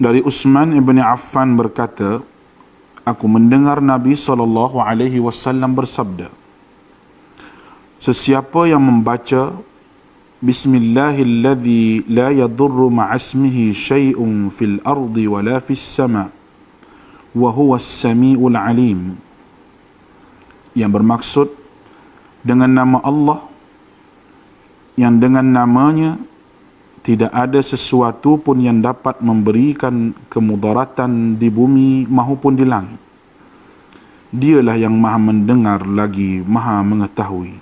Dari Utsman ibn Affan berkata, aku mendengar Nabi SAW bersabda, sesiapa yang membaca Bismillahilladzi la yadurru ma'asmihi syai'un fil ardi wala fis sama' wa huwas sami'ul alim, yang bermaksud dengan nama Allah yang dengan namanya tidak ada sesuatu pun yang dapat memberikan kemudaratan di bumi maupun di langit. Dialah yang maha mendengar lagi maha mengetahui.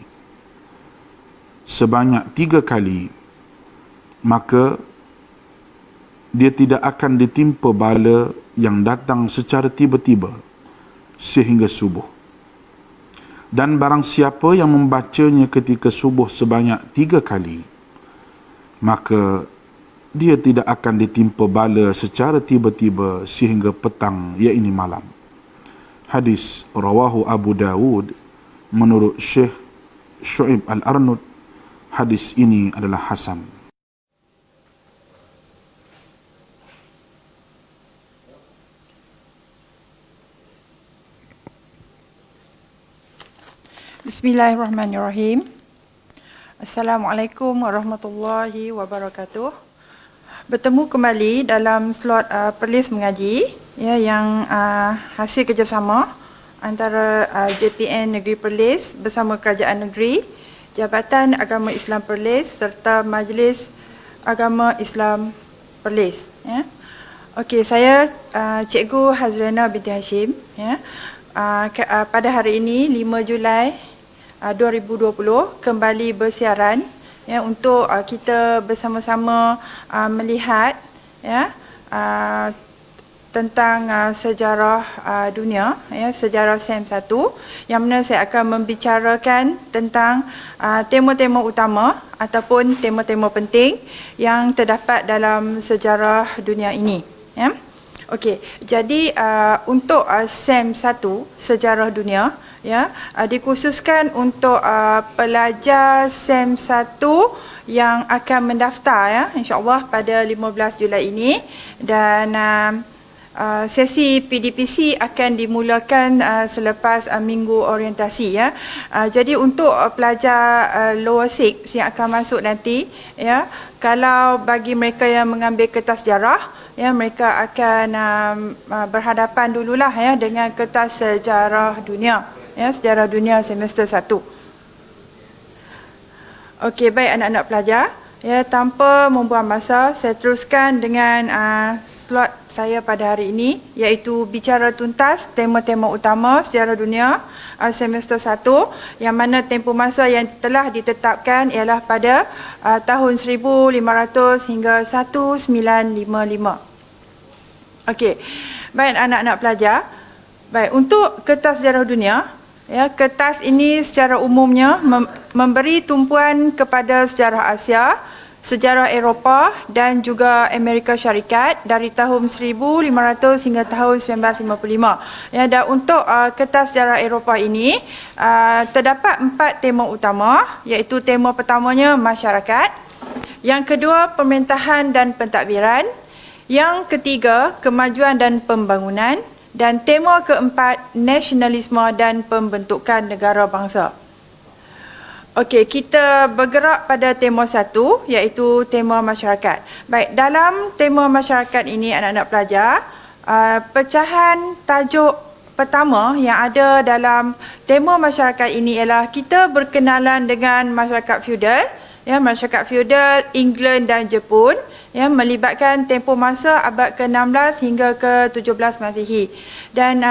Sebanyak 3 kali, maka dia tidak akan ditimpa bala yang datang secara tiba-tiba sehingga subuh. Dan barang siapa yang membacanya ketika subuh sebanyak 3 kali, maka dia tidak akan ditimpa bala secara tiba-tiba sehingga petang, iaitu malam. Hadis rawahu Abu Dawud menurut Syekh Syu'ib Al-Arnud. Hadis ini adalah hasan. Bismillahirrahmanirrahim. Assalamualaikum warahmatullahi wabarakatuh. Bertemu kembali dalam slot Perlis Mengaji, ya, yang hasil kerjasama antara JPN Negeri Perlis bersama Kerajaan Negeri, Jabatan Agama Islam Perlis serta Majlis Agama Islam Perlis. Ya. Okey, saya Cikgu Hazrena binti Hashim. Ya. Pada hari ini 5 Julai 2020 kembali bersiaran, ya, untuk kita bersama-sama melihat, ya, tentang sejarah dunia, ya, sejarah SEM 1, yang mana saya akan membicarakan tentang tema-tema utama ataupun tema-tema penting yang terdapat dalam sejarah dunia ini, ya. Okey, jadi untuk SEM 1 sejarah dunia, ya, dikhususkan untuk pelajar SEM 1 yang akan mendaftar, ya, insya-Allah pada 15 Julai ini, dan sesi PDPC akan dimulakan selepas minggu orientasi, ya. Jadi untuk pelajar lower 6 yang akan masuk nanti, ya, kalau bagi mereka yang mengambil kertas sejarah, ya, mereka akan berhadapan dululah, ya, dengan kertas sejarah dunia, ya, sejarah dunia semester 1. Okey, baik anak-anak pelajar, ya, tanpa membuang masa, saya teruskan dengan slot saya pada hari ini, iaitu bicara tuntas tema-tema utama sejarah dunia semester 1, yang mana tempoh masa yang telah ditetapkan ialah pada tahun 1500 hingga 1955. Okey, baik anak-anak pelajar. Baik, untuk kertas sejarah dunia, ya, kertas ini secara umumnya memberi tumpuan kepada sejarah Asia, sejarah Eropah dan juga Amerika Syarikat dari tahun 1500 hingga tahun 1955. Ya, dan untuk kertas sejarah Eropah ini terdapat 4 tema utama, iaitu tema pertamanya masyarakat, yang kedua pemerintahan dan pentadbiran, yang ketiga kemajuan dan pembangunan, dan tema keempat nasionalisme dan pembentukan negara bangsa. Okey, kita bergerak pada tema 1, iaitu tema masyarakat. Baik, dalam tema masyarakat ini anak-anak pelajar, pecahan tajuk pertama yang ada dalam tema masyarakat ini ialah kita berkenalan dengan masyarakat feudal, ya, masyarakat feudal England dan Jepun, ya, melibatkan tempoh masa abad ke-16 hingga ke-17 Masihi. Dan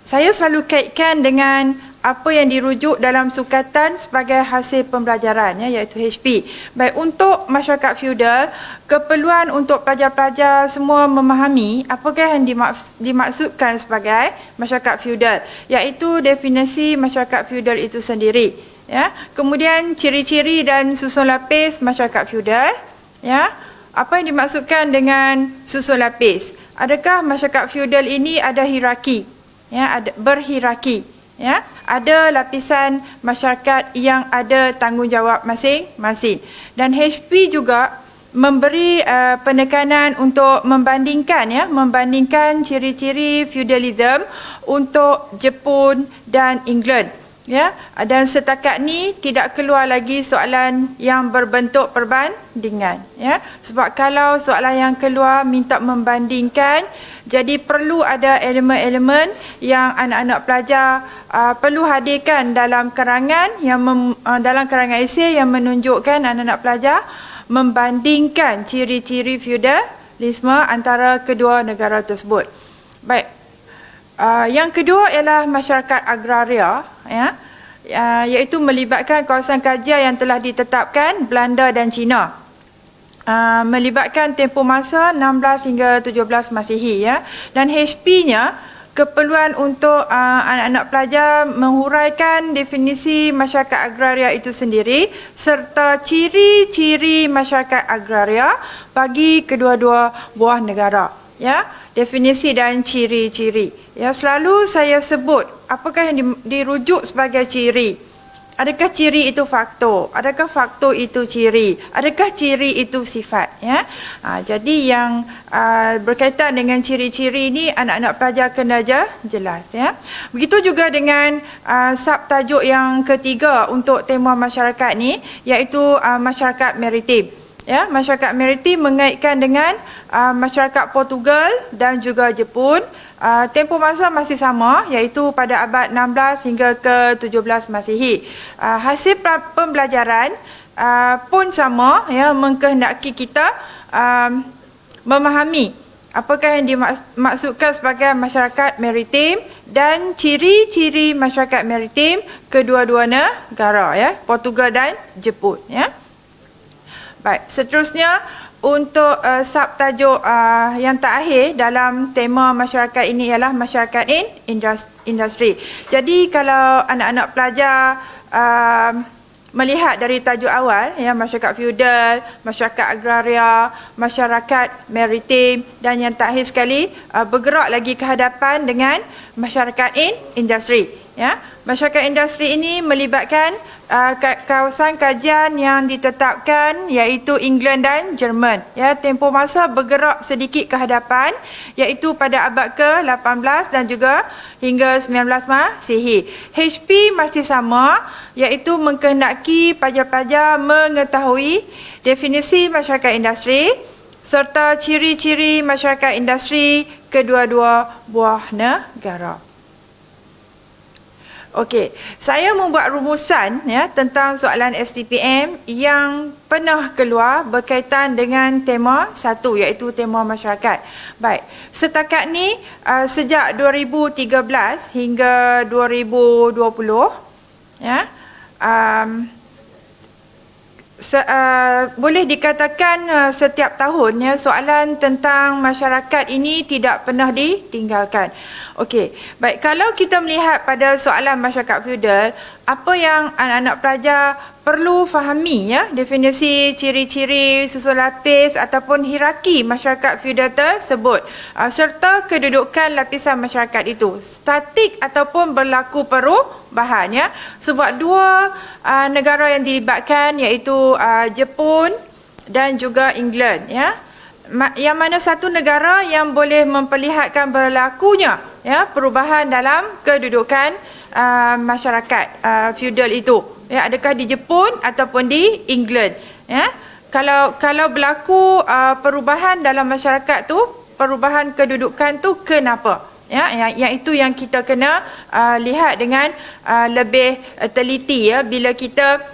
saya selalu kaitkan dengan apa yang dirujuk dalam sukatan sebagai hasil pembelajaran, ya, iaitu HP. Baik, untuk masyarakat feudal, keperluan untuk pelajar-pelajar semua memahami apakah yang dimaksudkan sebagai masyarakat feudal, iaitu definisi masyarakat feudal itu sendiri, ya. Kemudian ciri-ciri dan susun lapis masyarakat feudal, ya. Apa yang dimaksudkan dengan susun lapis? Adakah masyarakat feudal ini ada hierarki, ya, ada berhierarki, ya, ada lapisan masyarakat yang ada tanggungjawab masing-masing. Dan HP juga memberi penekanan untuk membandingkan ciri-ciri feudalism untuk Jepun dan England. Ya, dan setakat ni tidak keluar lagi soalan yang berbentuk perbandingan, ya. Sebab kalau soalan yang keluar minta membandingkan, jadi perlu ada elemen-elemen yang anak-anak pelajar perlu hadirkan dalam karangan dalam karangan esei yang menunjukkan anak-anak pelajar membandingkan ciri-ciri feudalisme antara kedua negara tersebut. Baik. Yang kedua ialah masyarakat agraria, ya, iaitu melibatkan kawasan kajian yang telah ditetapkan Belanda dan China. Melibatkan tempoh masa 16 hingga 17 Masihi, ya. Dan HP-nya keperluan untuk anak-anak pelajar menghuraikan definisi masyarakat agraria itu sendiri serta ciri-ciri masyarakat agraria bagi kedua-dua buah negara, ya. Definisi dan ciri-ciri. Ya, selalu saya sebut apakah yang dirujuk sebagai ciri. Adakah ciri itu faktor? Adakah faktor itu ciri? Adakah ciri itu sifat? Ya, jadi yang berkaitan dengan ciri-ciri ini anak-anak pelajar kena jelas. Ya, begitu juga dengan subtajuk yang ketiga untuk tema masyarakat ni, iaitu masyarakat maritim. Ya, masyarakat maritim mengaitkan dengan masyarakat Portugal dan juga Jepun. Tempoh masa masih sama, iaitu pada abad 16 hingga ke 17 Masihi. Hasil pembelajaran pun sama, ya, mengkehendaki kita memahami apakah yang dimaksudkan sebagai masyarakat maritim dan ciri-ciri masyarakat maritim kedua-dua negara, ya, Portugal dan Jepun, ya. Baik, seterusnya untuk subtajuk yang terakhir dalam tema masyarakat ini ialah masyarakat industri. Jadi kalau anak-anak pelajar melihat dari tajuk awal, ya, masyarakat feudal, masyarakat agraria, masyarakat maritim, dan yang terakhir sekali bergerak lagi ke hadapan dengan masyarakat industri, ya. Masyarakat industri ini melibatkan kawasan kajian yang ditetapkan iaitu England dan Jerman, ya. Tempoh masa bergerak sedikit ke hadapan iaitu pada abad ke-18 dan juga hingga 19 Masihi. HP masih sama, iaitu mengkehendaki pelajar-pelajar mengetahui definisi masyarakat industri serta ciri-ciri masyarakat industri kedua-dua buah negara. Okey, saya membuat rumusan, ya, tentang soalan STPM yang pernah keluar berkaitan dengan tema 1, iaitu tema masyarakat. Baik, setakat ni sejak 2013 hingga 2020, ya, boleh dikatakan setiap tahun, ya, soalan tentang masyarakat ini tidak pernah ditinggalkan. Okey, baik, kalau kita melihat pada soalan masyarakat feudal, apa yang anak-anak pelajar perlu fahami, ya, definisi ciri-ciri susun lapis ataupun hierarki masyarakat feudal tersebut, serta kedudukan lapisan masyarakat itu, statik ataupun berlaku perubahan, ya. Sebab dua negara yang dilibatkan iaitu Jepun dan juga England, ya. Yang mana satu negara yang boleh memperlihatkan berlakunya, ya, perubahan dalam kedudukan masyarakat feudal itu, ya, adakah di Jepun ataupun di England, ya. Kalau berlaku perubahan dalam masyarakat tu, perubahan kedudukan tu kenapa, ya, yang itu yang kita kena lihat dengan lebih teliti, ya, bila kita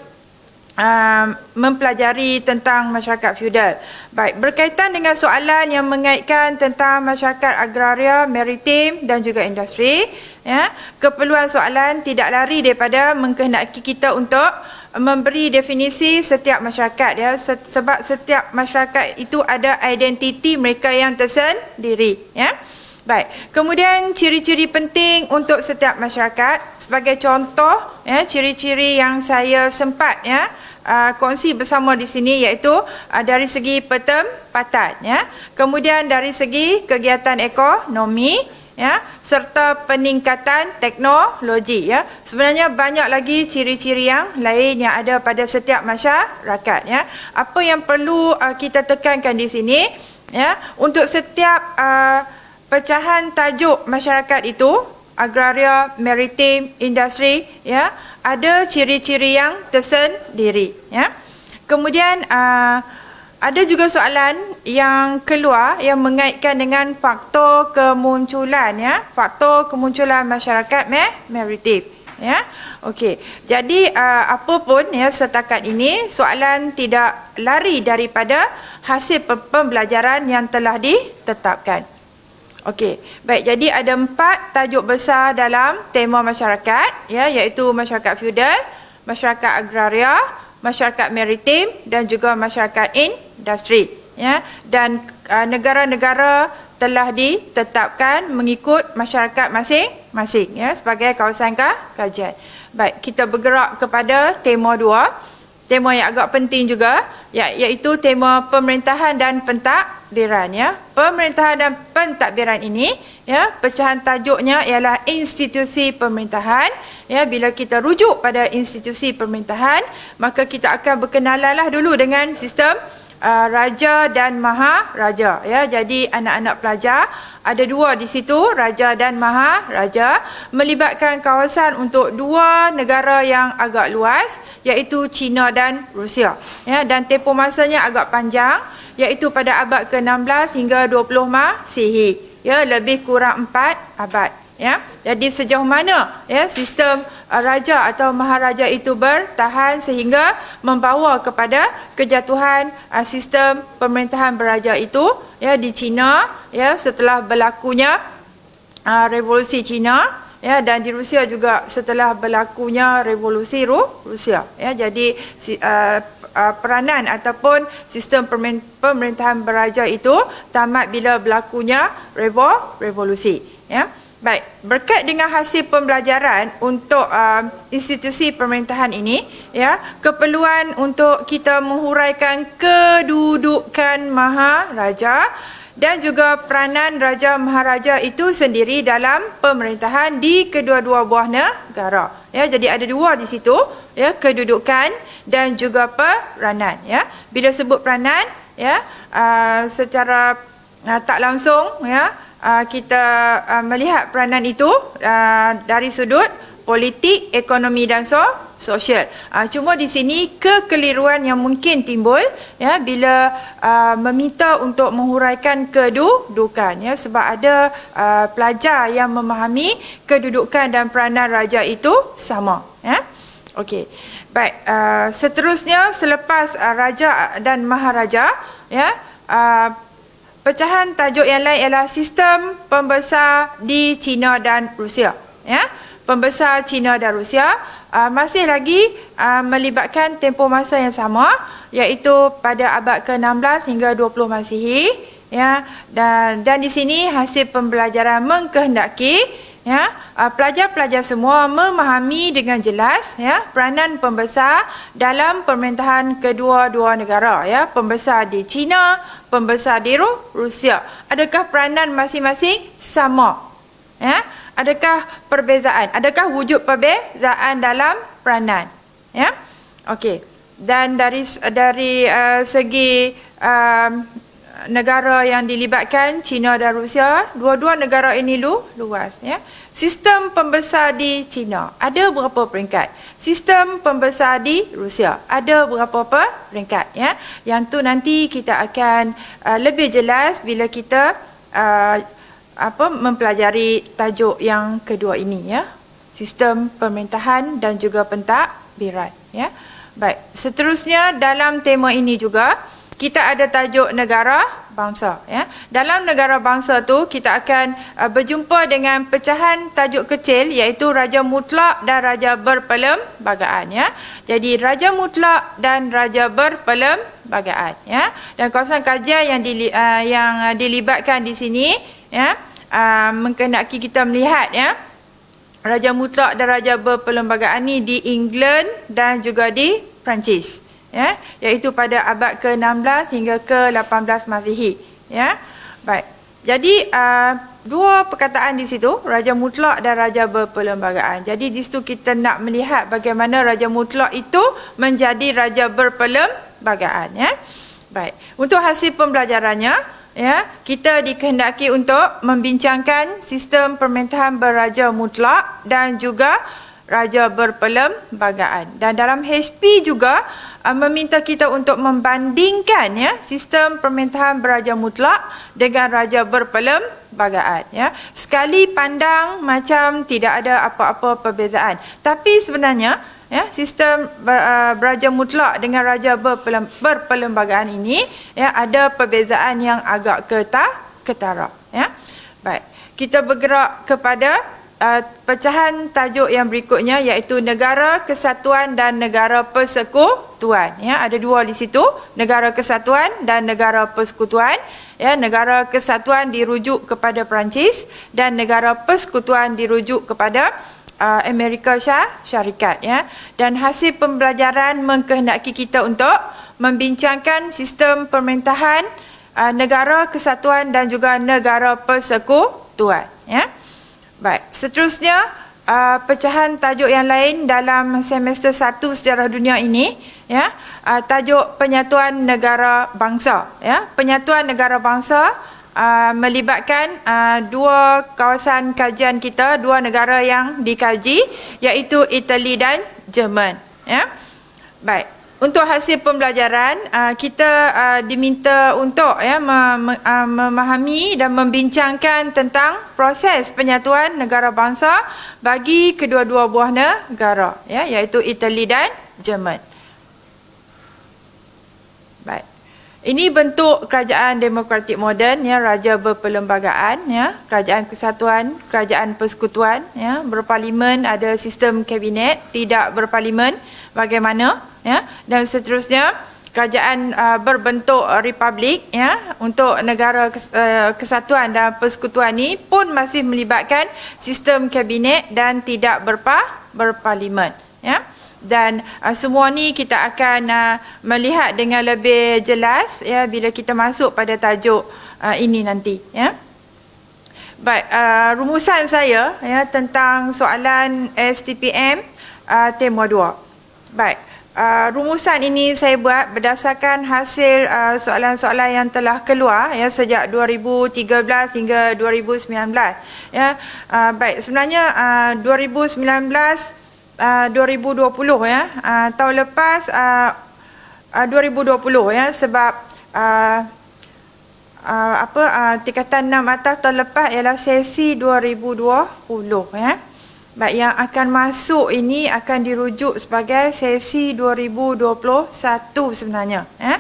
mempelajari tentang masyarakat feudal. Baik, berkaitan dengan soalan yang mengaitkan tentang masyarakat agraria, maritim dan juga industri, ya, keperluan soalan tidak lari daripada mengkehendaki kita untuk memberi definisi setiap masyarakat, ya, sebab setiap masyarakat itu ada identiti mereka yang tersendiri, ya. Baik, kemudian ciri-ciri penting untuk setiap masyarakat, sebagai contoh, ya, ciri-ciri yang saya sempat, ya, kongsi bersama di sini, iaitu dari segi pertempatan, ya, kemudian dari segi kegiatan ekonomi, ya, serta peningkatan teknologi, ya. Sebenarnya banyak lagi ciri-ciri yang lain yang ada pada setiap masyarakat, ya. Apa yang perlu kita tekankan di sini, ya, untuk setiap pecahan tajuk masyarakat itu, agraria, maritim, industri, ya, ada ciri-ciri yang tersendiri, ya. Kemudian ada juga soalan yang keluar yang mengaitkan dengan faktor kemunculan, ya, faktor kemunculan masyarakat maritim, ya. Okey. Jadi apapun, ya, setakat ini soalan tidak lari daripada hasil pembelajaran yang telah ditetapkan. Okey. Baik, jadi ada 4 tajuk besar dalam tema masyarakat, ya, iaitu masyarakat feudal, masyarakat agraria, masyarakat maritim dan juga masyarakat industri, ya. Dan negara-negara telah ditetapkan mengikut masyarakat masing-masing, ya, sebagai kawasan kajian. Baik, kita bergerak kepada tema 2, tema yang agak penting juga, iaitu tema pemerintahan dan pentadbiran, ya. Pemerintahan dan pentadbiran ini, ya, pecahan tajuknya ialah institusi pemerintahan. Ya, bila kita rujuk pada institusi pemerintahan, maka kita akan berkenalanlah dulu dengan sistem raja dan maharaja, ya. Jadi anak-anak pelajar ada 2 di situ, raja dan maharaja, melibatkan kawasan untuk 2 negara yang agak luas, iaitu China dan Rusia, ya. Dan tempoh masanya agak panjang, iaitu pada abad ke-16 hingga 20 Masihi, ya, lebih kurang 4 abad. Ya, jadi sejauh mana, ya, sistem raja atau maharaja itu bertahan sehingga membawa kepada kejatuhan sistem pemerintahan beraja itu, ya, di China, ya, setelah berlakunya revolusi China, ya, dan di Rusia juga setelah berlakunya revolusi Rusia, ya. Jadi peranan ataupun sistem pemerintahan beraja itu tamat bila berlakunya revolusi, ya. Baik, berkat dengan hasil pembelajaran untuk institusi pemerintahan ini, ya, keperluan untuk kita menghuraikan kedudukan maharaja dan juga peranan raja maharaja itu sendiri dalam pemerintahan di kedua-dua buah negara, ya. Jadi ada 2 di situ, ya, kedudukan dan juga peranan, ya. Bila sebut peranan, ya, secara tak langsung, ya, kita melihat peranan itu dari sudut politik, ekonomi dan sosial. Cuma di sini kekeliruan yang mungkin timbul, ya, bila meminta untuk menghuraikan kedudukan, ya, sebab ada pelajar yang memahami kedudukan dan peranan raja itu sama, ya. Okey. Baik, seterusnya selepas raja dan maharaja, ya, pecahan tajuk yang lain ialah sistem pembesar di China dan Rusia, ya. Pembesar China dan Rusia masih lagi melibatkan tempoh masa yang sama, iaitu pada abad ke-16 hingga 20 Masihi, ya. Dan di sini hasil pembelajaran mengkehendaki, ya, pelajar-pelajar semua memahami dengan jelas, ya, peranan pembesar dalam pemerintahan kedua-dua negara, ya, pembesar di China, pembesar di Rusia. Adakah peranan masing-masing sama, ya? Adakah perbezaan? Adakah wujud perbezaan dalam peranan, ya? Okey. Dan dari segi negara yang dilibatkan, China dan Rusia, dua-dua negara ini luas, ya. Sistem pembesar di China ada berapa peringkat? Sistem pembesar di Rusia ada berapa peringkat, ya? Yang tu nanti kita akan lebih jelas bila kita mempelajari tajuk yang kedua ini, ya. Sistem pemerintahan dan juga pentadbiran, ya. Baik, seterusnya dalam tema ini juga kita ada tajuk negara bangsa, ya. Dalam negara bangsa tu kita akan berjumpa dengan pecahan tajuk kecil, iaitu raja mutlak dan raja berperlembagaan, ya. Jadi raja mutlak dan raja berperlembagaan, ya. Dan kawasan kajian yang dilibatkan di sini, ya, menghendaki kita melihat, ya, raja mutlak dan raja berperlembagaan ini di England dan juga di Perancis, ya, iaitu pada abad ke-16 hingga ke-18 Masihi, ya. Baik. Jadi dua perkataan di situ, raja mutlak dan raja berperlembagaan. Jadi di situ kita nak melihat bagaimana raja mutlak itu menjadi raja berperlembagaan, ya. Baik, untuk hasil pembelajarannya, ya, kita dikehendaki untuk membincangkan sistem pemerintahan beraja mutlak dan juga raja berperlembagaan. Dan dalam HP juga meminta kita untuk membandingkan, ya, sistem pemerintahan beraja mutlak dengan raja berperlembagaan, ya. Sekali pandang macam tidak ada apa-apa perbezaan, tapi sebenarnya, ya, sistem beraja mutlak dengan raja berperlembagaan ini, ya, ada perbezaan yang agak ketara, ya. Baik, kita bergerak kepada pecahan tajuk yang berikutnya, iaitu negara kesatuan dan negara persekutuan, ya. Ada dua di situ, negara kesatuan dan negara persekutuan, ya. Negara kesatuan dirujuk kepada Perancis dan negara persekutuan dirujuk kepada Amerika Syarikat, ya. Dan hasil pembelajaran mengkehendaki kita untuk membincangkan sistem pemerintahan negara kesatuan dan juga negara persekutuan, ya. Baik, seterusnya pecahan tajuk yang lain dalam semester 1 sejarah dunia ini, ya, tajuk penyatuan negara bangsa, ya. Penyatuan negara bangsa melibatkan dua kawasan kajian kita, dua negara yang dikaji, iaitu Itali dan Jerman, ya. Baik, untuk hasil pembelajaran kita diminta untuk, ya, memahami dan membincangkan tentang proses penyatuan negara bangsa bagi kedua-dua buah negara, ya, iaitu Itali dan Jerman. Baik, ini bentuk kerajaan demokratik moden, ya, raja berperlembagaan, ya, kerajaan kesatuan, kerajaan persekutuan, ya, berparlimen, ada sistem kabinet, tidak berparlimen, bagaimana, ya, dan seterusnya kerajaan berbentuk republik, ya, untuk negara kesatuan dan persekutuan ini pun masih melibatkan sistem kabinet dan tidak berparlimen, ya. Dan semua ni kita akan melihat dengan lebih jelas, ya, bila kita masuk pada tajuk ini nanti, ya. Baik, rumusan saya, ya, tentang soalan STPM tema 2. Baik, rumusan ini saya buat berdasarkan hasil soalan-soalan yang telah keluar, ya, sejak 2013 hingga 2019, ya. Baik, sebenarnya 2019 2020, ya, tahun lepas 2020, ya, sebab tingkatan 6 atas tahun lepas ialah sesi 2020, ya. Baik, yang akan masuk ini akan dirujuk sebagai sesi 2021 sebenarnya, ya.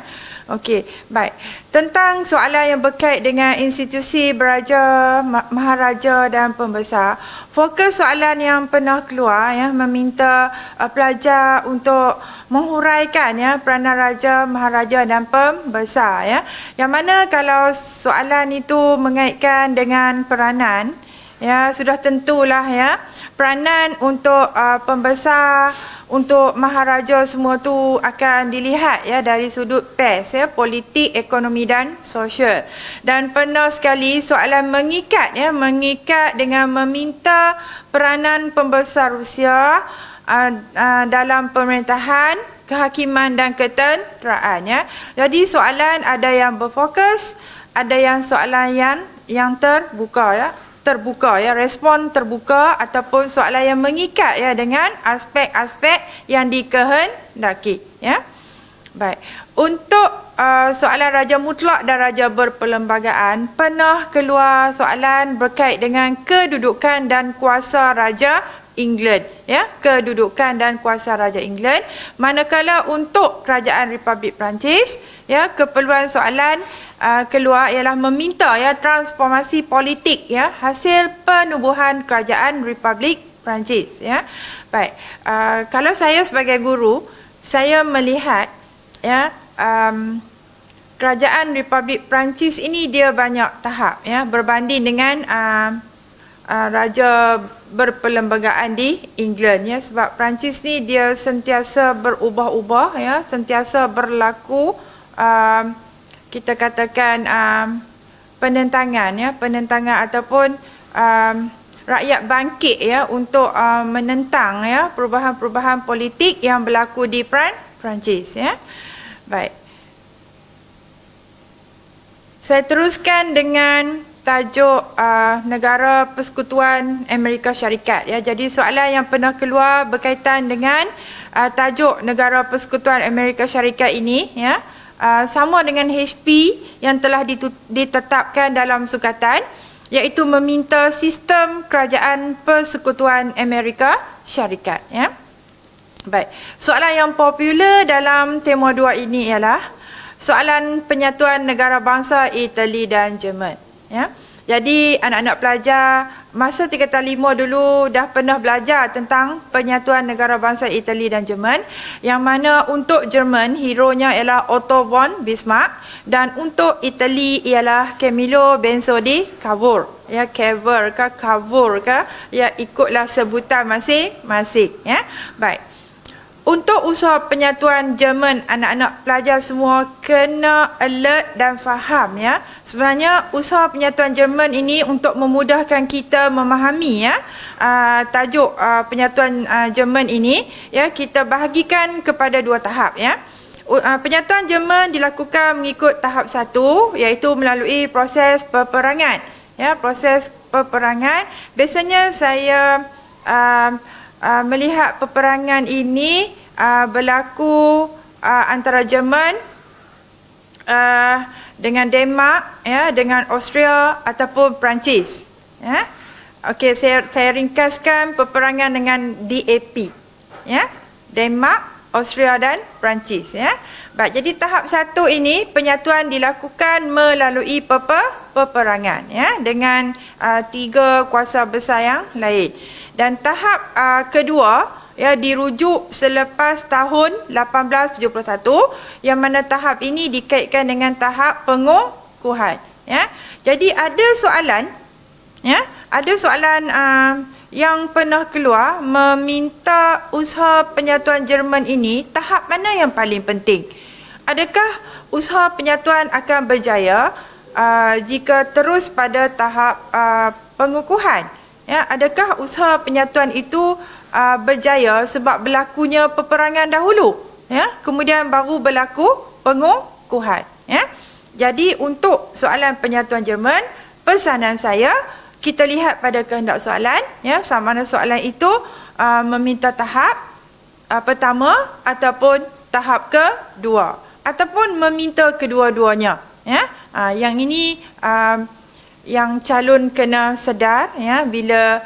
Okey, baik. Tentang soalan yang berkait dengan institusi beraja, maharaja dan pembesar, fokus soalan yang pernah keluar, ya, meminta pelajar untuk menghuraikan, ya, peranan raja, maharaja dan pembesar, ya. Yang mana kalau soalan itu mengaitkan dengan peranan, ya, sudah tentulah, ya, peranan untuk pembesar, untuk maharaja semua tu akan dilihat, ya, dari sudut PES, ya, politik, ekonomi dan sosial. Dan pernah sekali soalan mengikat, ya, mengikat dengan meminta peranan pembesar Rusia dalam pemerintahan, kehakiman dan ketenteraan, ya. Jadi soalan ada yang berfokus, ada yang soalan yang terbuka, ya, respon terbuka ataupun soalan yang mengikat, ya, dengan aspek-aspek yang dikehendaki, ya. Baik, untuk soalan raja mutlak dan raja berperlembagaan pernah keluar soalan berkait dengan kedudukan dan kuasa raja England, ya, kedudukan dan kuasa raja England. Manakala untuk kerajaan Republik Perancis, ya, keperluan soalan keluar ialah meminta, ya, transformasi politik, ya, hasil penubuhan kerajaan Republik Perancis, ya. Baik, kalau saya sebagai guru, saya melihat, ya, kerajaan Republik Perancis ini dia banyak tahap, ya, berbanding dengan raja berperlembagaan di England, ya, sebab Perancis ni dia sentiasa berubah-ubah, ya, sentiasa berlaku kita katakan penentangan ya, penentangan ataupun rakyat bangkit ya untuk menentang ya perubahan-perubahan politik yang berlaku di Perancis ya. Baik. Saya teruskan dengan tajuk negara Persekutuan Amerika Syarikat ya. Jadi soalan yang pernah keluar berkaitan dengan tajuk negara Persekutuan Amerika Syarikat ini ya, sama dengan HP yang telah ditetapkan dalam sukatan, iaitu meminta sistem kerajaan Persekutuan Amerika Syarikat ya. Baik. Soalan yang popular dalam tema 2 ini ialah soalan penyatuan negara bangsa Itali dan Jerman ya. Jadi anak-anak pelajar masa tingkatan 5 dulu dah pernah belajar tentang penyatuan negara bangsa Itali dan Jerman, yang mana untuk Jerman hero-nya ialah Otto von Bismarck dan untuk Itali ialah Camillo Benso di Cavour. Ya, Cavour ke Cavour ke, ya ikutlah sebutan masing-masing ya. Baik. Untuk usaha penyatuan Jerman, anak-anak pelajar semua kena alert dan faham ya. Sebenarnya usaha penyatuan Jerman ini untuk memudahkan kita memahami ya tajuk penyatuan Jerman ini ya, kita bahagikan kepada 2 tahap ya. Penyatuan Jerman dilakukan mengikut tahap 1, iaitu melalui proses peperangan ya, proses peperangan. Biasanya saya melihat peperangan ini berlaku antara Jerman dengan Denmark ya, dengan Austria ataupun Perancis ya. Okey, saya ringkaskan peperangan dengan DAP ya, Denmark, Austria dan Perancis ya. Baik, jadi tahap 1 ini penyatuan dilakukan melalui peperangan ya, dengan 3 kuasa besar yang lain. Dan tahap kedua ya dirujuk selepas tahun 1871, yang mana tahap ini dikaitkan dengan tahap pengukuhan ya. Jadi ada soalan ya, ada soalan yang pernah keluar meminta usaha penyatuan Jerman ini tahap mana yang paling penting. Adakah usaha penyatuan akan berjaya jika terus pada tahap pengukuhan ya? Adakah usaha penyatuan itu berjaya sebab berlakunya peperangan dahulu ya, kemudian baru berlaku pengukuhan ya. Jadi untuk soalan penyatuan Jerman, pesanan saya, kita lihat pada kehendak soalan ya, sama ada soalan itu meminta tahap pertama ataupun tahap kedua, ataupun meminta kedua-duanya ya. Yang ini yang calon kena sedar ya, bila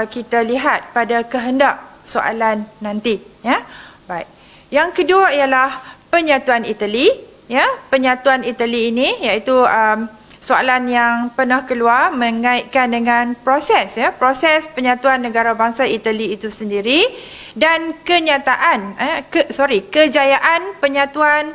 kita lihat pada kehendak soalan nanti ya. Baik. Yang kedua ialah penyatuan Itali ya. Penyatuan Itali ini iaitu soalan yang pernah keluar mengaitkan dengan proses ya, proses penyatuan negara bangsa Itali itu sendiri dan kenyataan kejayaan penyatuan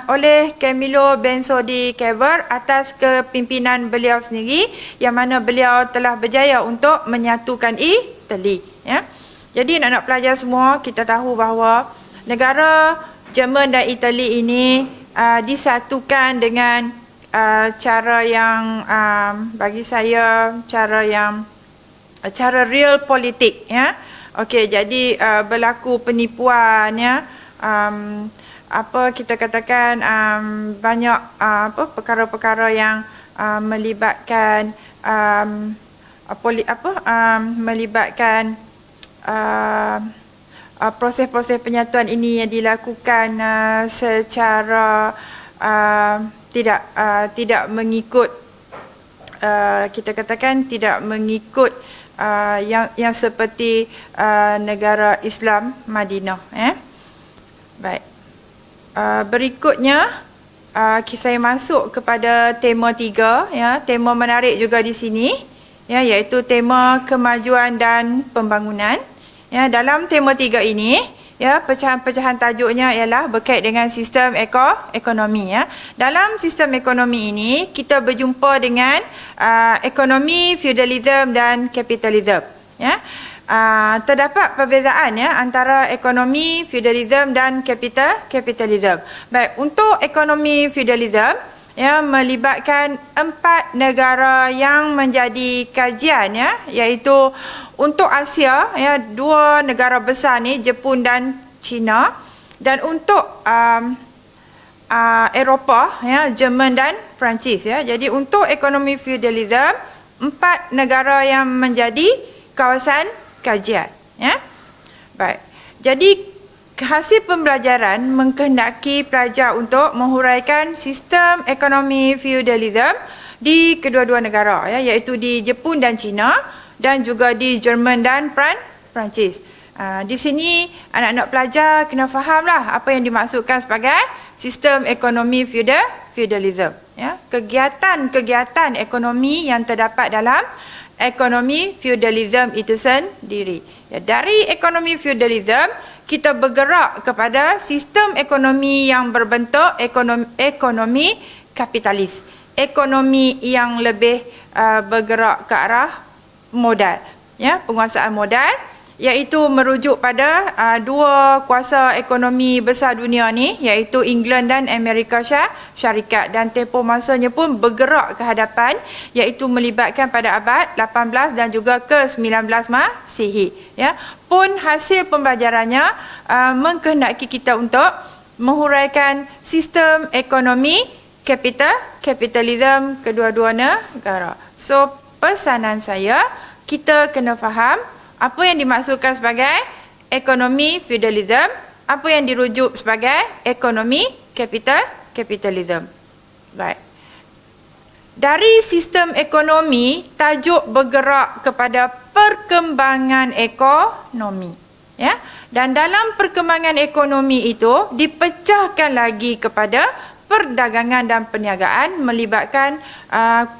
oleh Camillo Benso di Cavour atas kepimpinan beliau sendiri, yang mana beliau telah berjaya untuk menyatukan Itali ya. Jadi anak-anak pelajar semua, kita tahu bahawa negara Jerman dan Itali ini disatukan dengan cara yang bagi saya cara real politik ya. Okey, jadi berlaku penipuan ya, apa kita katakan banyak perkara-perkara yang melibatkan melibatkan proses-proses penyatuan ini yang dilakukan secara tidak mengikut kita katakan tidak mengikut yang seperti negara Islam Madinah Baik. Berikutnya saya masuk kepada tema 3 ya, tema menarik juga di sini ya, iaitu tema kemajuan dan pembangunan ya. Dalam tema 3 ini ya, pecahan-pecahan tajuknya ialah berkait dengan sistem ekonomi ya. Dalam sistem ekonomi ini kita berjumpa dengan ekonomi feudalism dan kapitalism ya. Terdapat perbezaan ya antara ekonomi feudalism dan kapitalism. Baik, untuk ekonomi feudalism ya, melibatkan 4 negara yang menjadi kajian, ya, iaitu untuk Asia, ya, 2 negara besar ni, Jepun dan China, dan untuk Eropah, ya, Jerman dan Perancis, ya. Jadi untuk ekonomi feudalism, 4 negara yang menjadi kawasan kajian, ya. Baik. Jadi hasil pembelajaran mengkehendaki pelajar untuk menghuraikan sistem ekonomi feudalism di kedua-dua negara, ya, iaitu di Jepun dan China, dan juga di Jerman dan Perancis. Di sini anak-anak pelajar kena fahamlah apa yang dimaksudkan sebagai sistem ekonomi feudalism, ya. Kegiatan-kegiatan ekonomi yang terdapat dalam ekonomi feudalism itu sendiri. Ya, dari ekonomi feudalism kita bergerak kepada sistem ekonomi yang berbentuk ekonomi kapitalis. Ekonomi yang lebih bergerak ke arah modal, ya, penguasaan modal, iaitu merujuk pada 2 kuasa ekonomi besar dunia ni, iaitu England dan Amerika Syarikat, dan tempoh masanya pun bergerak ke hadapan, iaitu melibatkan pada abad 18 dan juga ke-19 Masihi, ya. Pun hasil pembelajarannya mengkehendaki kita untuk menghuraikan sistem ekonomi kapitalism kedua-dua negara. So, pesanan saya, kita kena faham apa yang dimaksudkan sebagai ekonomi feudalism, apa yang dirujuk sebagai ekonomi kapitalism. Baik. Dari sistem ekonomi, tajuk bergerak kepada perkembangan ekonomi, ya. Dan dalam perkembangan ekonomi itu dipecahkan lagi kepada perdagangan dan perniagaan melibatkan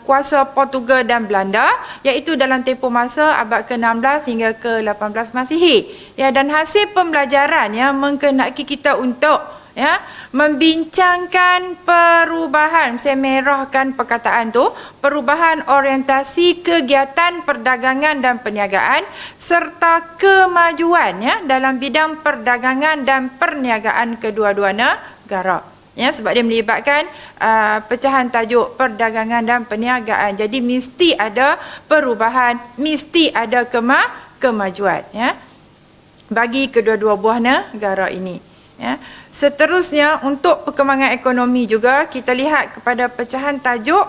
kuasa Portugal dan Belanda, iaitu dalam tempoh masa abad ke-16 hingga ke-18 Masihi. Ya, dan hasil pembelajaran yang mengkehendaki kita untuk, ya, membincangkan perubahan, saya merahkan perkataan tu, perubahan orientasi kegiatan perdagangan dan perniagaan serta kemajuan, ya, dalam bidang perdagangan dan perniagaan kedua-dua negara. Ya, sebab dia melibatkan pecahan tajuk perdagangan dan perniagaan. Jadi mesti ada perubahan, mesti ada kemajuan, ya, bagi kedua-dua buah negara ini, ya. Seterusnya untuk perkembangan ekonomi juga kita lihat kepada pecahan tajuk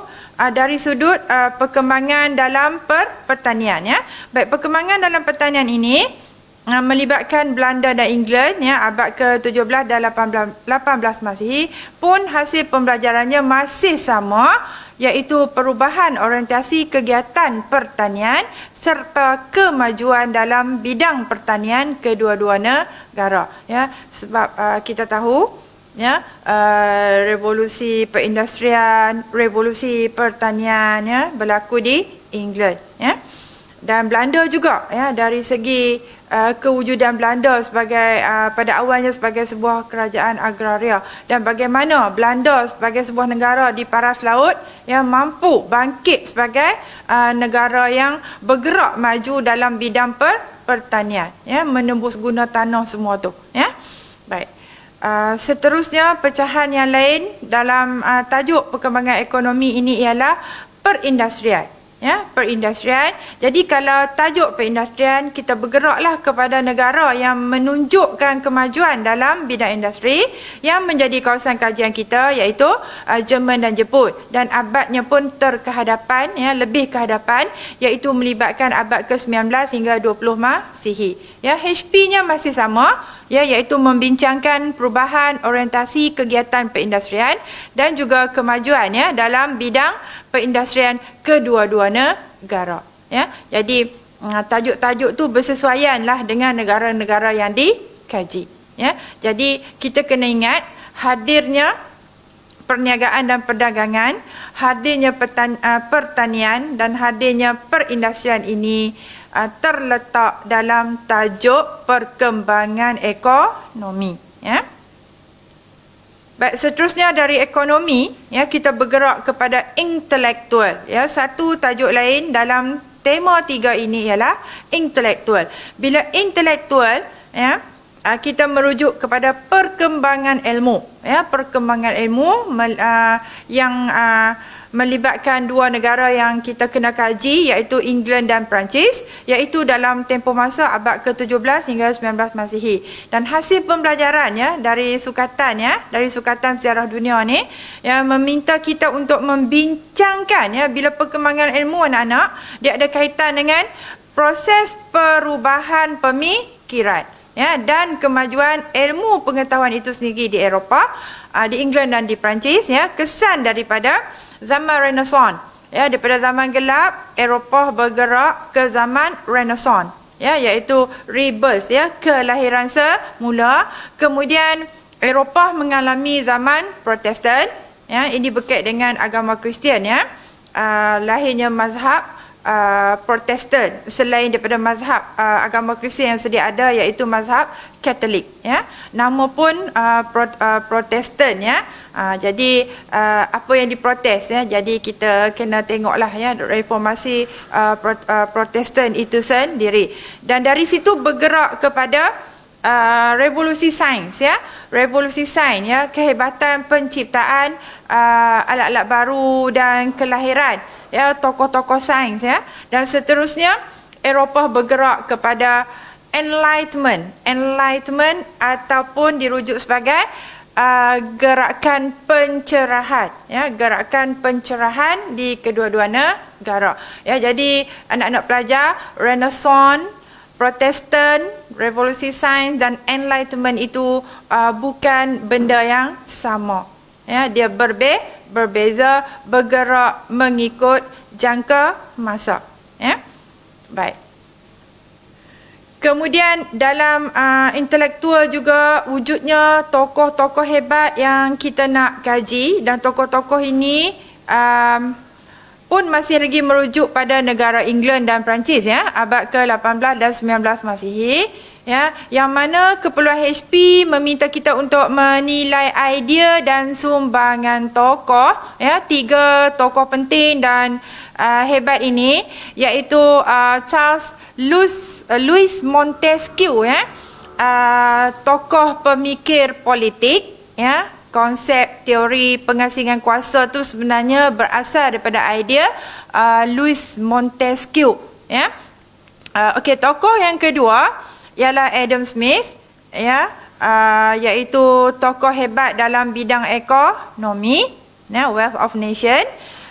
dari sudut perkembangan dalam pertanian, ya. Baik, perkembangan dalam pertanian ini melibatkan Belanda dan England, ya, abad ke-17 dan 18 Masihi, pun hasil pembelajarannya masih sama, iaitu perubahan orientasi kegiatan pertanian serta kemajuan dalam bidang pertanian kedua-dua negara, ya. Sebab kita tahu, ya, revolusi perindustrian, revolusi pertanian, ya, berlaku di England, ya. Dan Belanda juga, ya, dari segi kewujudan Belanda sebagai pada awalnya sebagai sebuah kerajaan agraria, dan bagaimana Belanda sebagai sebuah negara di paras laut yang mampu bangkit sebagai negara yang bergerak maju dalam bidang pertanian, ya, menembus guna tanah semua tu, ya. Baik. Seterusnya pecahan yang lain dalam tajuk perkembangan ekonomi ini ialah perindustrian, ya, perindustrian. Jadi kalau tajuk perindustrian, kita bergeraklah kepada negara yang menunjukkan kemajuan dalam bidang industri yang menjadi kawasan kajian kita, iaitu Jerman dan Jepun, dan abadnya pun terkehadapan, ya, lebih kehadapan, iaitu melibatkan abad ke-19 hingga 20 Masihi. Ya, HP-nya masih sama, ya, iaitu membincangkan perubahan orientasi kegiatan perindustrian dan juga kemajuan, ya, dalam bidang perindustrian kedua-dua negara, ya. Jadi tajuk-tajuk tu bersesuaianlah dengan negara-negara yang dikaji, ya. Jadi kita kena ingat hadirnya perniagaan dan perdagangan, hadirnya pertanian dan hadirnya perindustrian ini terletak dalam tajuk perkembangan ekonomi, ya. Baik, seterusnya dari ekonomi, ya, kita bergerak kepada intelektual, ya. Satu tajuk lain dalam tema 3 ini ialah intelektual. Bila intelektual, ya, kita merujuk kepada perkembangan ilmu, ya, perkembangan ilmu yang melibatkan dua negara yang kita kena kaji, iaitu England dan Perancis, iaitu dalam tempoh masa abad ke-17 hingga 19 Masihi. Dan hasil pembelajaran, ya, dari sukatan, ya, dari sukatan sejarah dunia ni, yang meminta kita untuk membincangkan, ya, bila perkembangan ilmu anak-anak dia ada kaitan dengan proses perubahan pemikiran, ya, dan kemajuan ilmu pengetahuan itu sendiri di Eropah, di England dan di Perancis, ya, kesan daripada zaman Renaissance, ya, daripada zaman gelap Eropah bergerak ke zaman Renaissance, ya, iaitu rebirth, ya, kelahiran semula. Kemudian Eropah mengalami zaman Protestan, ya, ini berkait dengan agama Kristian, ya, lahirnya mazhab Protestan selain daripada mazhab agama Kristian yang sedia ada, iaitu mazhab Katolik, ya. Nama pun Protestan, ya. Jadi apa yang diprotes, ya, jadi kita kena tengoklah, ya, reformasi Protestan itu sendiri, dan dari situ bergerak kepada revolusi sains, ya, revolusi sains, ya, kehebatan penciptaan alat-alat baru dan kelahiran, ya, tokoh-tokoh sains, ya, dan seterusnya Eropah bergerak kepada enlightenment ataupun dirujuk sebagai gerakan pencerahan, ya, gerakan pencerahan di kedua-dua negara, ya. Jadi anak-anak pelajar, Renaissance, Protestan, revolusi sains dan enlightenment itu bukan benda yang sama, ya, dia berbeza, bergerak mengikut jangka masa, ya. Baik. Kemudian dalam intelektual juga wujudnya tokoh-tokoh hebat yang kita nak kaji, dan tokoh-tokoh ini pun masih lagi merujuk pada negara England dan Perancis, ya, abad ke-18 dan 19 Masihi, ya, yang mana keperluan HP meminta kita untuk menilai idea dan sumbangan tokoh, ya, 3 tokoh penting dan hebat ini, iaitu Charles Louis Montesquieu, ya, tokoh pemikir politik, ya. Konsep teori pengasingan kuasa tu sebenarnya berasal daripada idea Louis Montesquieu, ya. Okey, tokoh yang kedua ialah Adam Smith, ya, iaitu tokoh hebat dalam bidang ekonomi, ya, Wealth of Nation.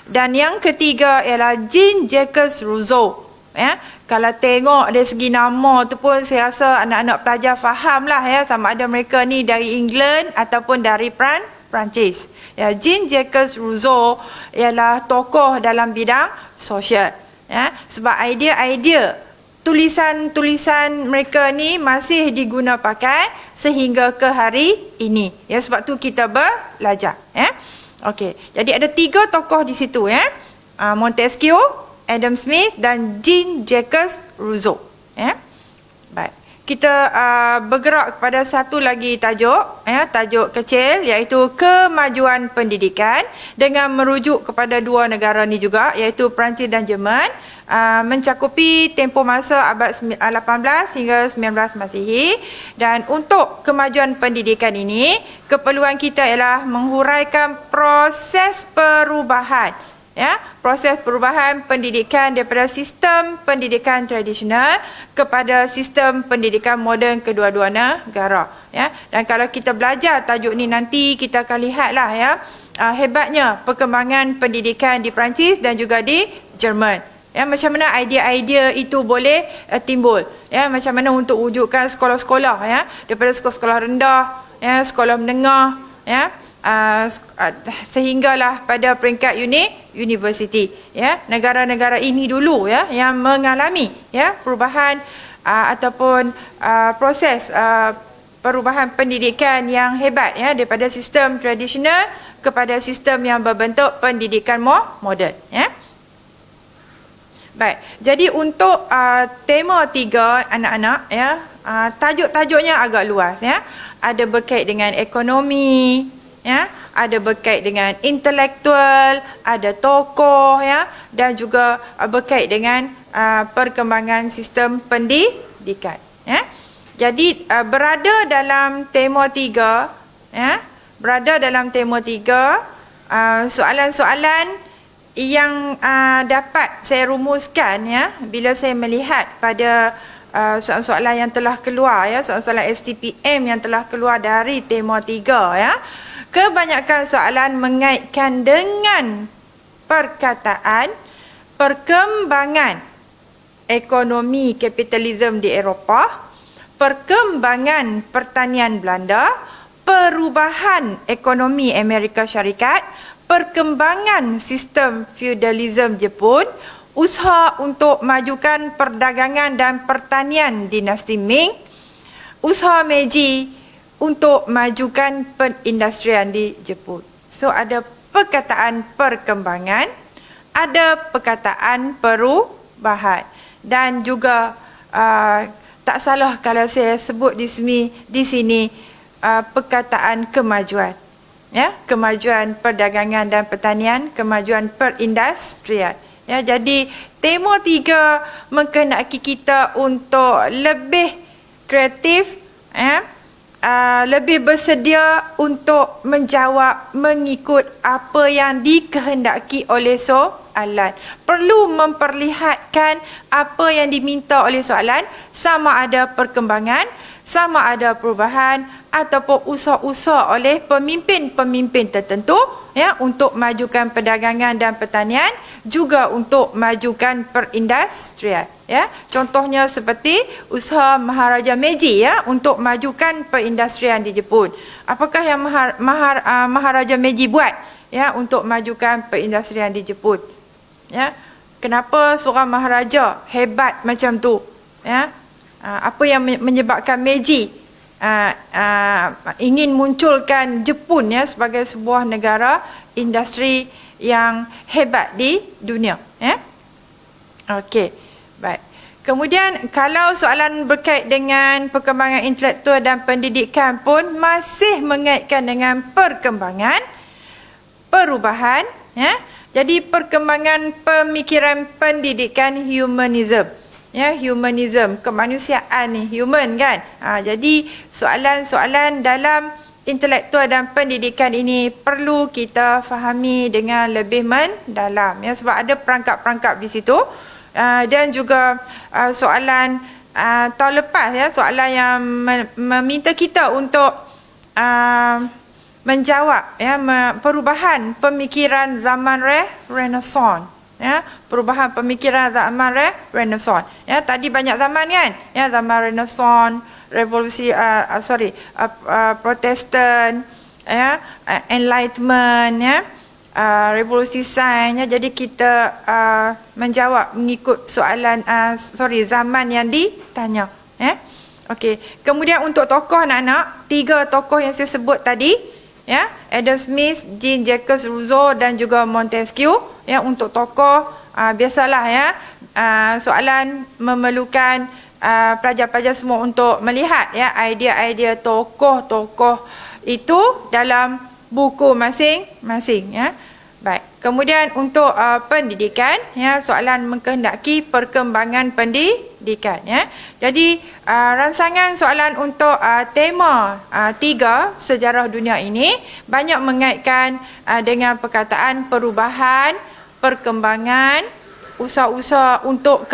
Dan yang ketiga ialah Jean-Jacques Rousseau, ya. Kalau tengok dari segi nama tu pun saya rasa anak-anak pelajar fahamlah, ya, sama ada mereka ni dari England ataupun dari Perancis. Ya, Jean-Jacques Rousseau ialah tokoh dalam bidang sosial, ya, sebab idea-idea tulisan-tulisan mereka ni masih diguna pakai sehingga ke hari ini, ya, sebab tu kita belajar, ya. Okey, jadi ada 3 tokoh di situ, ya. Montesquieu, Adam Smith dan Jean-Jacques Rousseau, ya. Baik. Kita bergerak kepada satu lagi tajuk, ya, tajuk kecil, iaitu kemajuan pendidikan, dengan merujuk kepada 2 negara ni juga, iaitu Perancis dan Jerman, mencakupi tempoh masa abad 18 hingga 19 Masihi. Dan untuk kemajuan pendidikan ini, keperluan kita ialah menghuraikan proses perubahan, ya, proses perubahan pendidikan daripada sistem pendidikan tradisional kepada sistem pendidikan moden kedua-dua negara, ya. Dan kalau kita belajar tajuk ni nanti kita akan lihatlah, ya, hebatnya perkembangan pendidikan di Perancis dan juga di Jerman, ya, macam mana idea-idea itu boleh timbul, ya, macam mana untuk wujudkan sekolah-sekolah, ya, daripada sekolah-sekolah rendah, ya, sekolah menengah, ya, sehinggalah pada peringkat universiti, ya. Negara-negara ini dulu, ya, yang mengalami, ya, perubahan ataupun proses perubahan pendidikan yang hebat, ya, daripada sistem tradisional kepada sistem yang berbentuk pendidikan moden, ya. Baik, jadi untuk tema 3 anak-anak, ya, tajuk-tajuknya agak luas, ya. Ada berkait dengan ekonomi, ya, ada berkait dengan intelektual, ada tokoh, ya, dan juga berkait dengan perkembangan sistem pendidikan, ya. Jadi berada dalam tema 3, ya, berada dalam tema 3, soalan-soalan yang dapat saya rumuskan, ya, bila saya melihat pada soalan-soalan yang telah keluar, ya, soalan-soalan STPM yang telah keluar dari tema 3, ya. Kebanyakan soalan mengaitkan dengan perkataan perkembangan ekonomi kapitalisme di Eropah, perkembangan pertanian Belanda, perubahan ekonomi Amerika Syarikat, perkembangan sistem feudalisme Jepun, usaha untuk majukan perdagangan dan pertanian dinasti Ming, usaha Meiji untuk majukan perindustrian di Jepun. So ada perkataan perkembangan, ada perkataan perubahan, dan juga tak salah kalau saya sebut di sini perkataan kemajuan, ya, kemajuan perdagangan dan pertanian, kemajuan perindustrian, ya. Jadi tema 3 menghendaki kita untuk lebih kreatif, ya, lebih bersedia untuk menjawab mengikut apa yang dikehendaki oleh soalan. Perlu memperlihatkan apa yang diminta oleh soalan, sama ada perkembangan, sama ada perubahan, ataupun usaha-usaha oleh pemimpin-pemimpin tertentu, ya, untuk majukan perdagangan dan pertanian, juga untuk majukan perindustrian, ya. Contohnya seperti usaha Maharaja Meiji, ya, untuk majukan perindustrian di Jepun. Apakah yang Maharaja Meiji buat, ya, untuk majukan perindustrian di Jepun? Ya, kenapa seorang maharaja hebat macam tu? Ya, apa yang menyebabkan Meiji ingin munculkan Jepun, ya, sebagai sebuah negara industri yang hebat di dunia, ya? Okey, baik. Kemudian kalau soalan berkait dengan perkembangan intelektual dan pendidikan pun masih mengaitkan dengan perkembangan, perubahan, ya. Jadi perkembangan pemikiran pendidikan humanism, ya, humanism, kemanusiaan ni, human kan. Jadi soalan-soalan dalam intelektual dan pendidikan ini perlu kita fahami dengan lebih mendalam, ya, sebab ada perangkap-perangkap di situ. Dan juga soalan tahun lepas, ya, soalan yang meminta kita untuk menjawab, ya, perubahan pemikiran zaman Renaissance, ya, perubahan pemikiran zaman Renaissance, ya. Tadi banyak zaman kan, ya, zaman Renaissance, revolusi Protestan, ya, Enlightenment, ya, revolusi sains, ya. Jadi kita menjawab mengikut soalan zaman yang ditanya, ya. Okey. Kemudian untuk tokoh anak-anak, 3 tokoh yang saya sebut tadi, ya, Adam Smith, Jean-Jacques Rousseau dan juga Montesquieu, ya. Untuk tokoh biasalah, ya, soalan memerlukan pelajar-pelajar semua untuk melihat, ya, idea-idea tokoh-tokoh itu dalam buku masing-masing, ya. Baik. Kemudian untuk pendidikan, ya, soalan mengkehendaki perkembangan pendidikan, ya. Jadi ransangan soalan untuk tema 3 sejarah dunia ini banyak mengaitkan dengan perkataan perubahan, perkembangan, usaha-usaha untuk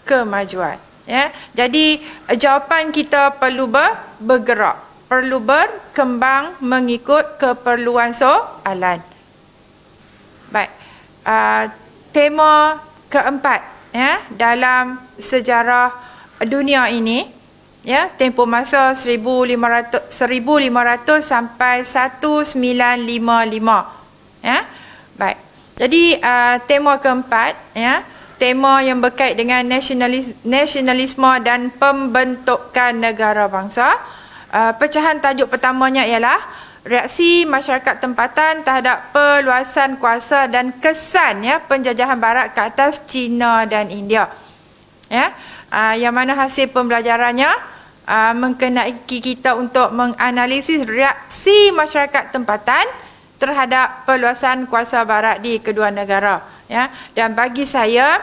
kemajuan, ya. Jadi jawapan kita perlu bergerak, perlu berkembang mengikut keperluan soalan. Baik. Tema keempat, ya, dalam sejarah dunia ini, ya, tempoh masa 1500 sampai 1955, ya. Baik. Jadi tema keempat, ya, tema yang berkait dengan nasionalisme dan pembentukan negara bangsa. Pecahan tajuk pertamanya ialah reaksi masyarakat tempatan terhadap perluasan kuasa dan kesan, ya, penjajahan barat ke atas China dan India, ya. Yang mana hasil pembelajarannya mengkenaki kita untuk menganalisis reaksi masyarakat tempatan terhadap perluasan kuasa barat di kedua negara, ya. Dan bagi saya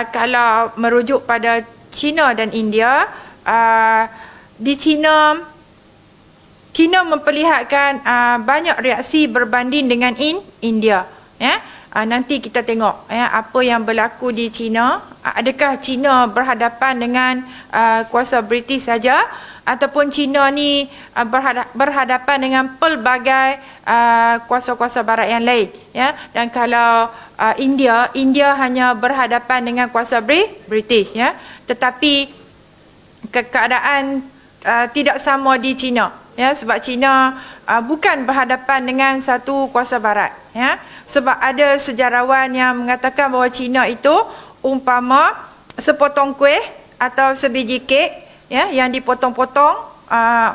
kalau merujuk pada China dan India, di China memperlihatkan banyak reaksi berbanding dengan India, ya. Nanti kita tengok apa yang berlaku di China. Adakah China berhadapan dengan kuasa British saja, ataupun China ni berhadapan dengan pelbagai kuasa-kuasa barat yang lain, ya. Dan kalau India hanya berhadapan dengan kuasa British, ya. Tetapi keadaan tidak sama di China, ya, sebab China bukan berhadapan dengan satu kuasa barat, ya. Sebab ada sejarawan yang mengatakan bahawa China itu umpama sepotong kuih atau sebiji kek, ya, yang dipotong-potong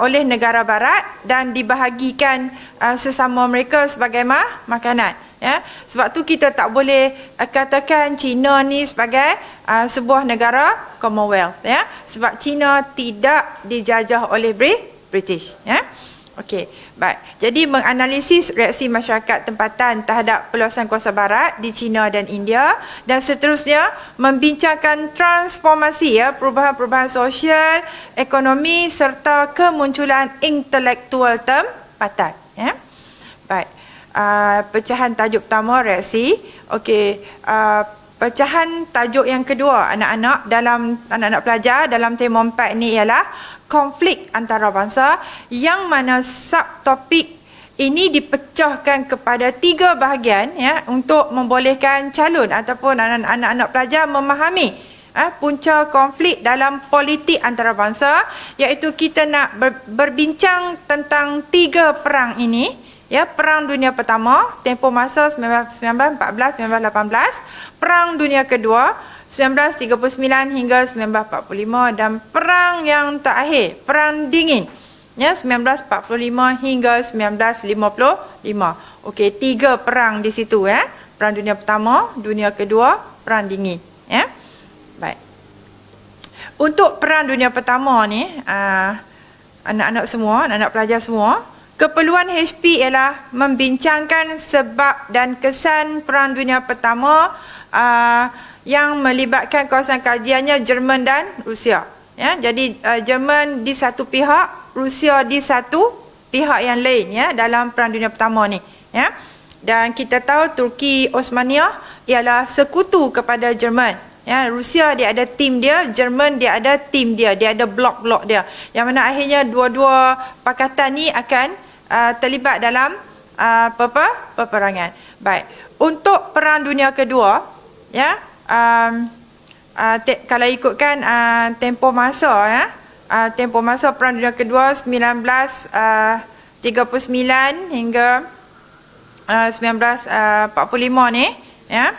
oleh negara barat dan dibahagikan sesama mereka sebagai makanan, ya. Sebab tu kita tak boleh katakan China ni sebagai sebuah negara Commonwealth, ya. Sebab China tidak dijajah oleh British, ya. Okey, baik. Jadi menganalisis reaksi masyarakat tempatan terhadap peluasan kuasa barat di China dan India, dan seterusnya membincangkan transformasi, ya, perubahan-perubahan sosial, ekonomi serta kemunculan intelektual tempatan, ya. Baik. Pecahan tajuk pertama, reaksi. Okey, pecahan tajuk yang kedua anak-anak pelajar dalam tema 4 ni ialah konflik antarabangsa, yang mana subtopik ini dipecahkan kepada 3 bahagian, ya, untuk membolehkan calon ataupun anak-anak pelajar memahami punca konflik dalam politik antarabangsa, iaitu kita nak berbincang tentang 3 perang ini, ya. Perang Dunia Pertama tempoh masa 1914-1918, Perang Dunia Kedua 1939 hingga 1945, dan perang yang terakhir, Perang Dingin, ya, 1945 hingga 1955. Okey, 3 perang di situ, ya. Perang Dunia Pertama, Dunia Kedua, Perang Dingin, ya. Baik. Untuk Perang Dunia Pertama ni, anak-anak pelajar semua, keperluan HP ialah membincangkan sebab dan kesan Perang Dunia Pertama yang melibatkan kawasan kajiannya Jerman dan Rusia, ya. Jadi Jerman di satu pihak, Rusia di satu pihak yang lain, ya, dalam Perang Dunia Pertama ni, ya. Dan kita tahu Turki Osmania ialah sekutu kepada Jerman, ya. Rusia dia ada tim dia, Jerman dia ada tim dia ada blok-blok dia, yang mana akhirnya dua-dua pakatan ni akan terlibat dalam peperangan. Baik. Untuk Perang Dunia Kedua, ya, kalau ikutkan tempoh masa, ya, tempoh masa Perang Dunia Kedua 1939 hingga 1945 ni, ya.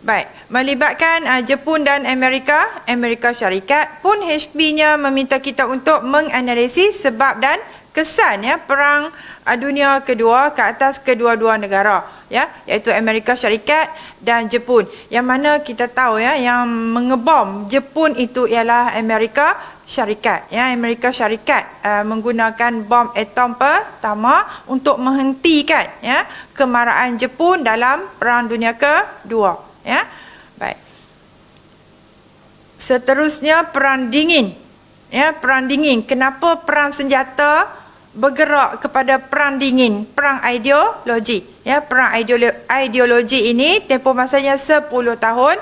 Baik, melibatkan Jepun dan Amerika Syarikat. Pun HP-nya meminta kita untuk menganalisis sebab dan kesan, ya, Perang Dunia Kedua ke atas kedua-dua negara, ya, iaitu Amerika Syarikat dan Jepun. Yang mana kita tahu, ya, yang mengebom Jepun itu ialah Amerika Syarikat, ya. Amerika Syarikat menggunakan bom atom pertama untuk menghentikan, ya, kemarahan Jepun dalam Perang Dunia Kedua, ya. Baik. Seterusnya Perang Dingin, ya. Perang Dingin. Kenapa perang senjata bergerak kepada Perang Dingin, perang ideologi, ya. Perang ideologi ini tempoh masanya 10 tahun,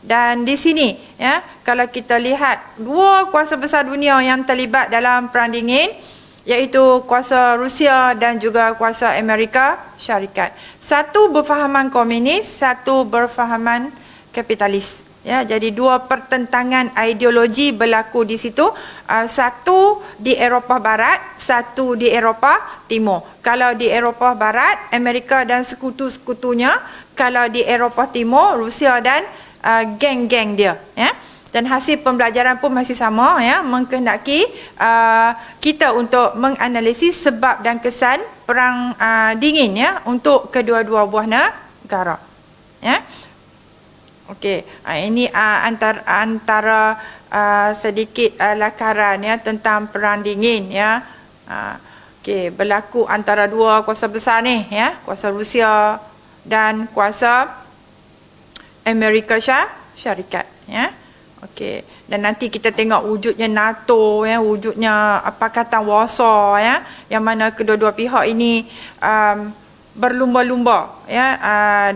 dan di sini, ya, kalau kita lihat 2 kuasa besar dunia yang terlibat dalam Perang Dingin, iaitu kuasa Rusia dan juga kuasa Amerika Syarikat. Satu berfahaman komunis, satu berfahaman kapitalis, ya. Jadi 2 pertentangan ideologi berlaku di situ, satu di Eropah Barat, satu di Eropah Timur. Kalau di Eropah Barat, Amerika dan sekutu-sekutunya; kalau di Eropah Timur, Rusia dan geng-geng dia, ya. Dan hasil pembelajaran pun masih sama, ya, mengkehendaki kita untuk menganalisis sebab dan kesan Perang Dingin, ya, untuk kedua-dua buah negara, ya. Okey, ini antara sedikit lakaran, ya, tentang Perang Dingin, ya. Okey, berlaku antara 2 kuasa besar ni, ya, kuasa Rusia dan kuasa Amerika Syarikat, ya. Okey, dan nanti kita tengok wujudnya NATO, ya, wujudnya Pakatan Warsaw, ya, yang mana kedua-dua pihak ini berlumba-lumba, ya,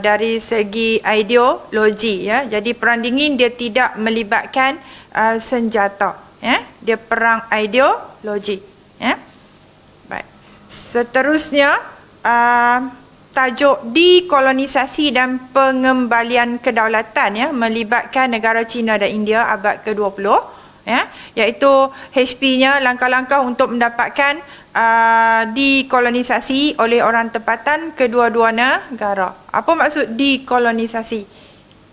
dari segi ideologi, ya. Jadi perang dingin dia tidak melibatkan senjata, ya, dia perang ideologi, ya. Baik. Seterusnya tajuk dekolonisasi dan pengembalian kedaulatan, ya, melibatkan negara China dan India abad ke-20, ya, iaitu HP-nya langkah-langkah untuk mendapatkan dekolonisasi oleh orang tempatan kedua-dua negara. Apa maksud dekolonisasi?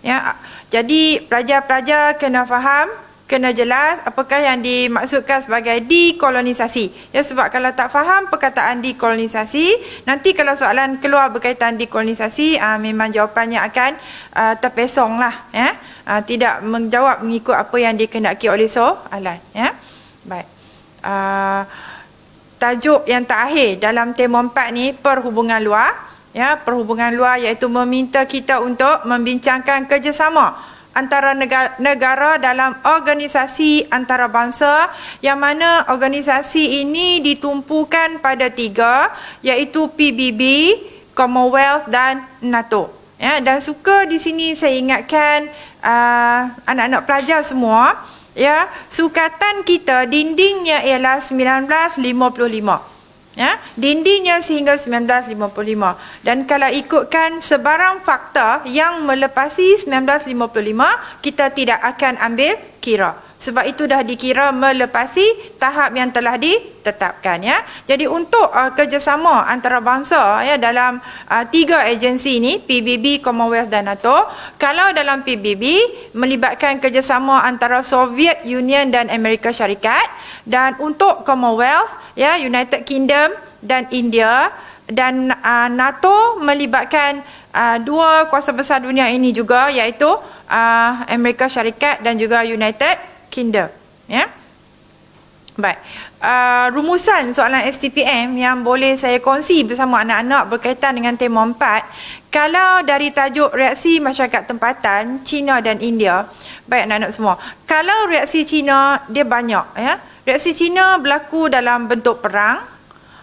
Ya, jadi pelajar-pelajar kena faham, kena jelas apakah yang dimaksudkan sebagai dekolonisasi. Ya, sebab kalau tak faham perkataan dekolonisasi, nanti kalau soalan keluar berkaitan dekolonisasi, memang jawapannya akan terpesong lah, ya. Tidak menjawab mengikut apa yang dikehendaki oleh soalan, ya. Baik. Tajuk yang terakhir dalam tema 4 ni, perhubungan luar, ya, perhubungan luar iaitu meminta kita untuk membincangkan kerjasama antara negara dalam organisasi antarabangsa, yang mana organisasi ini ditumpukan pada 3, iaitu PBB, Commonwealth dan NATO. Ya, dan suka di sini saya ingatkan anak-anak pelajar semua, ya, sukatan kita dindingnya ialah 1955. Ya, dindingnya sehingga 1955, dan kalau ikutkan sebarang fakta yang melepasi 1955, kita tidak akan ambil kira, sebab itu dah dikira melepasi tahap yang telah ditetapkan, ya. Jadi untuk kerjasama antarabangsa, ya, dalam 3 agensi ini, PBB, Commonwealth dan NATO, kalau dalam PBB melibatkan kerjasama antara Soviet Union dan Amerika Syarikat, dan untuk Commonwealth, ya, United Kingdom dan India, dan NATO melibatkan 2 kuasa besar dunia ini juga, iaitu Amerika Syarikat dan juga United Kingdom, ya. Baik. Rumusan soalan STPM yang boleh saya kongsi bersama anak-anak berkaitan dengan tema 4, kalau dari tajuk reaksi masyarakat tempatan China dan India. Baik anak-anak semua, kalau reaksi China dia banyak, ya. Reaksi China berlaku dalam bentuk perang,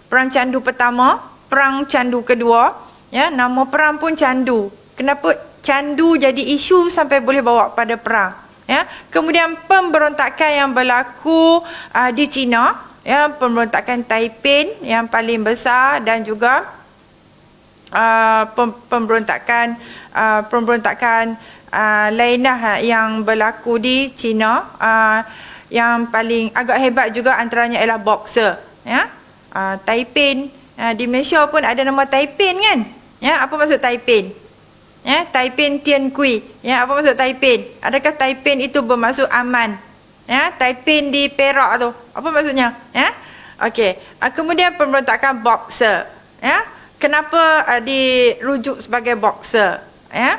perang candu pertama, perang candu kedua, ya, nama perang pun candu. Kenapa candu jadi isu sampai boleh bawa pada perang, ya? Kemudian pemberontakan yang berlaku di China, ya, pemberontakan Taiping yang paling besar, dan juga pemberontakan lainlah yang berlaku di China. Yang paling agak hebat juga antaranya ialah Boxer, ya. Taiping, di Malaysia pun ada nama Taiping, kan, ya. Apa maksud Taiping? Ya, Taiping Tian Kui, ya. Apa maksud Taiping? Adakah Taiping itu bermaksud aman? Ya, Taiping di Perak tu, apa maksudnya? Ya, okey. Kemudian pemberontakan Boxer, ya. Kenapa dirujuk sebagai Boxer? Ya,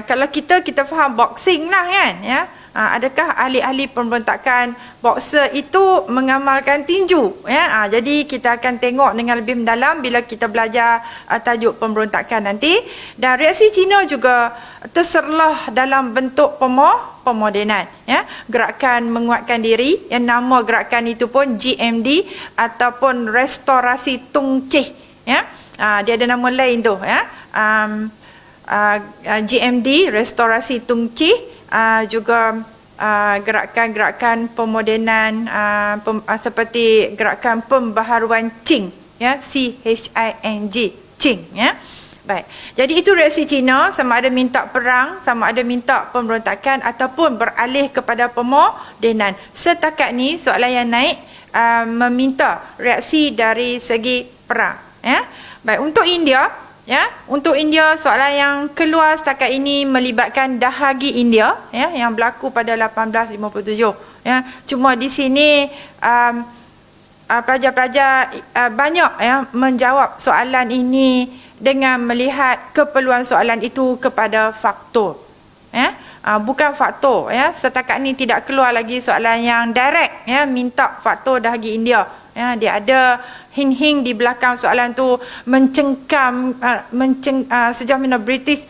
kalau kita faham boxing lah, kan, ya. Adakah ahli-ahli pemberontakan Boxer itu mengamalkan tinju, ya? Jadi kita akan tengok dengan lebih mendalam bila kita belajar tajuk pemberontakan nanti. Dan reaksi Cina juga terserlah dalam bentuk pemodenan, ya. Gerakan menguatkan diri, yang nama gerakan itu pun GMD ataupun restorasi Tung Chih, ya. Dia ada nama lain tu, ya. GMD restorasi Tung Chih, juga gerakan-gerakan pemodenan seperti gerakan pembaharuan Qing, ya, CHING, Qing, ya. Baik. Jadi itu reaksi Cina, sama ada minta perang, sama ada minta pemberontakan ataupun beralih kepada pemodenan. Setakat ni soalan yang naik meminta reaksi dari segi perang, ya. Baik, untuk India, ya, untuk India soalan yang keluar setakat ini melibatkan Dahagi India, ya, yang berlaku pada 1857, ya. Cuma di sini pelajar-pelajar banyak, ya, menjawab soalan ini dengan melihat keperluan soalan itu kepada faktor, ya. Bukan faktor, ya. Setakat ini tidak keluar lagi soalan yang direct, ya, minta faktor Dahagi India, ya. Dia ada hing-hing di belakang soalan tu mencengkam sejauh mana British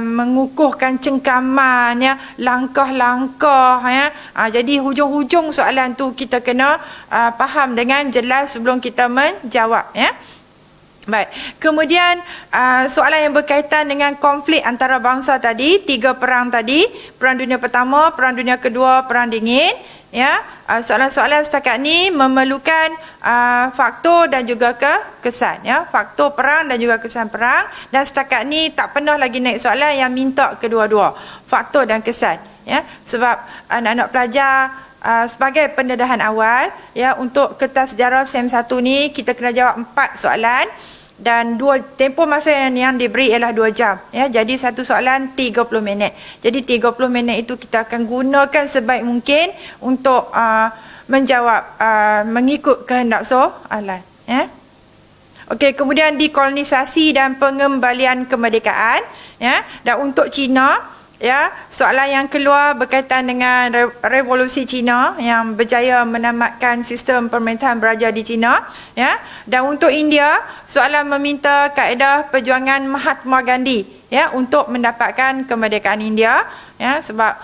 mengukuhkan cengkaman, ya, langkah-langkah, ya. Jadi hujung-hujung soalan tu kita kena faham dengan jelas sebelum kita menjawab, ya. Baik, kemudian soalan yang berkaitan dengan konflik antara bangsa tadi, 3 perang tadi, Perang Dunia Pertama, Perang Dunia Kedua, Perang Dingin, ya. Soalan-soalan setakat ni memerlukan faktor dan juga kesan, ya, faktor perang dan juga kesan perang, dan setakat ni tak pernah lagi naik soalan yang minta kedua-dua, faktor dan kesan, ya, sebab anak-anak pelajar sebagai pendedahan awal, ya, untuk kertas sejarah SEM 1 ni kita kena jawab 4 soalan dan tempoh masa yang diberi ialah 2 jam, ya. Jadi satu soalan 30 minit. Jadi 30 minit itu kita akan gunakan sebaik mungkin untuk menjawab mengikut kehendak soalan, ya. Okey, kemudian dekolonisasi dan pengembalian kemerdekaan, ya. Dan untuk Cina, ya, soalan yang keluar berkaitan dengan revolusi Cina yang berjaya menamatkan sistem pemerintahan beraja di Cina, ya. Dan untuk India, soalan meminta kaedah perjuangan Mahatma Gandhi, ya, untuk mendapatkan kemerdekaan India, ya, sebab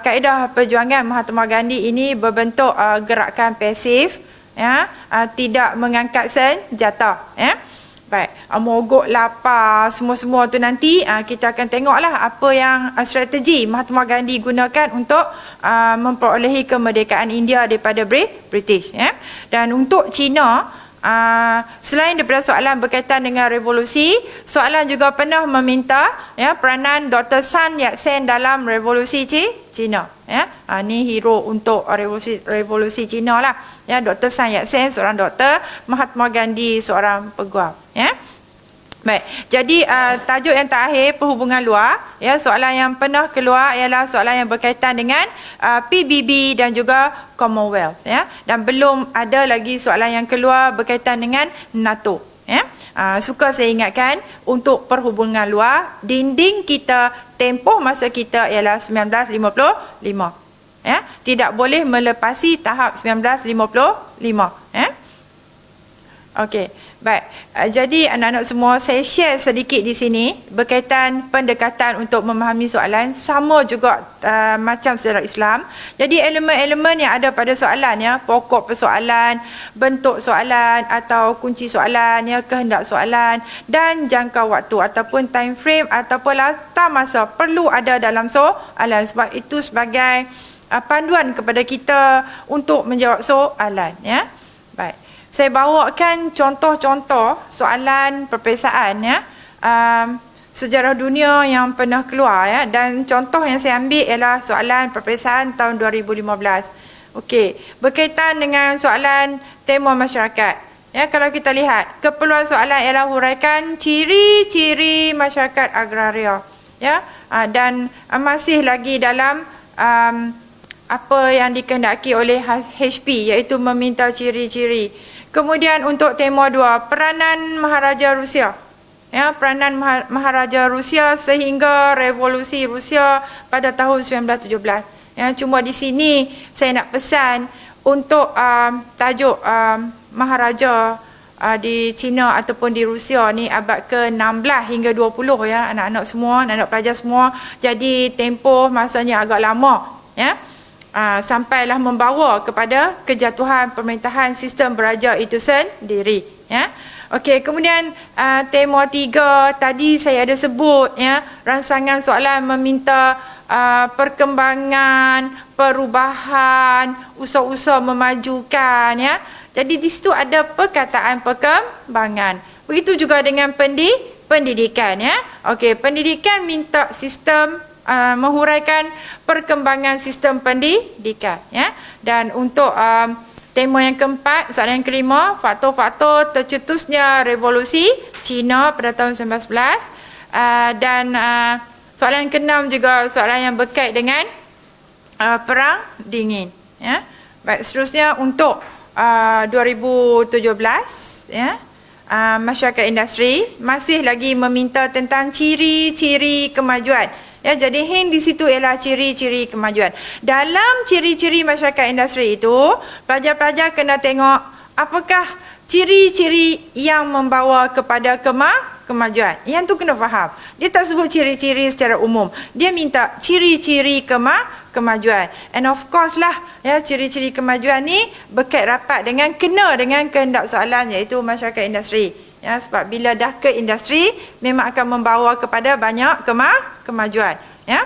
kaedah perjuangan Mahatma Gandhi ini berbentuk gerakan pasif, ya, tidak mengangkat senjata, ya. Baik, mogok, lapar, semua-semua tu nanti kita akan tengoklah apa yang strategi Mahatma Gandhi gunakan untuk memperolehi kemerdekaan India daripada British, ya. Dan untuk Cina, selain daripada soalan berkaitan dengan revolusi, soalan juga pernah meminta, ya, peranan Dr. Sun Yat-sen dalam revolusi Cina, ya. Ni hero untuk revolusi Cina lah, ya. Dr. Sun Yat-sen seorang doktor, Mahatma Gandhi seorang peguam, ya. Baik, jadi tajuk yang terakhir perhubungan luar, ya, soalan yang pernah keluar ialah soalan yang berkaitan dengan PBB dan juga Commonwealth, ya. Dan belum ada lagi soalan yang keluar berkaitan dengan NATO, ya. Suka saya ingatkan untuk perhubungan luar, dinding kita, tempoh masa kita ialah 1955, ya. Tidak boleh melepasi tahap 1955, ya. Okey, baik. Jadi anak-anak semua, saya share sedikit di sini berkaitan pendekatan untuk memahami soalan, sama juga macam sejarah Islam. Jadi elemen-elemen yang ada pada soalan, ya, pokok persoalan, bentuk soalan atau kunci soalan, ya, kehendak soalan dan jangka waktu ataupun time frame ataupun latar masa perlu ada dalam soalan, sebab itu sebagai panduan kepada kita untuk menjawab soalan, ya. Baik. Saya bawakan contoh-contoh soalan perperiksaan, ya, sejarah dunia yang pernah keluar, ya, dan contoh yang saya ambil ialah soalan perperiksaan tahun 2015. Okey, berkaitan dengan soalan tema masyarakat, ya. Kalau kita lihat, keperluan soalan ialah huraikan ciri-ciri masyarakat agraria, ya, dan masih lagi dalam apa yang dikehendaki oleh HP, iaitu meminta ciri-ciri. Kemudian untuk tema 2, peranan Maharaja Rusia, ya, peranan Maharaja Rusia sehingga revolusi Rusia pada tahun 1917. Ya, cuma di sini saya nak pesan untuk tajuk Maharaja di China ataupun di Rusia ni abad ke-16 hingga 20, ya, anak-anak semua, anak-anak pelajar semua. Jadi tempoh masanya agak lama, ya. Sampailah membawa kepada kejatuhan pemerintahan sistem beraja itu sendiri, ya. Okey, kemudian tema 3 tadi saya ada sebut, ya, rangsangan soalan meminta perkembangan, perubahan, usaha-usaha memajukan, ya. Jadi di situ ada perkataan perkembangan. Begitu juga dengan pendidikan, ya. Okey, pendidikan minta sistem menghuraikan perkembangan sistem pendidikan, ya. Dan untuk tema yang keempat, soalan yang kelima, faktor-faktor tercetusnya revolusi Cina pada tahun 1911, dan soalan yang keenam juga soalan yang berkait dengan perang dingin, ya. Baik, seterusnya untuk 2017, ya, masyarakat industri masih lagi meminta tentang ciri-ciri kemajuan. Ya, jadi hint di situ ialah ciri-ciri kemajuan. Dalam ciri-ciri masyarakat industri itu, pelajar-pelajar kena tengok apakah ciri-ciri yang membawa kepada kemajuan. Yang tu kena faham. Dia tak sebut ciri-ciri secara umum. Dia minta ciri-ciri kemajuan. And of course lah, ya, ciri-ciri kemajuan ni berkait rapat dengan kehendak soalan, iaitu masyarakat industri. Ya, sebab bila dah ke industri memang akan membawa kepada banyak kemajuan. Ya.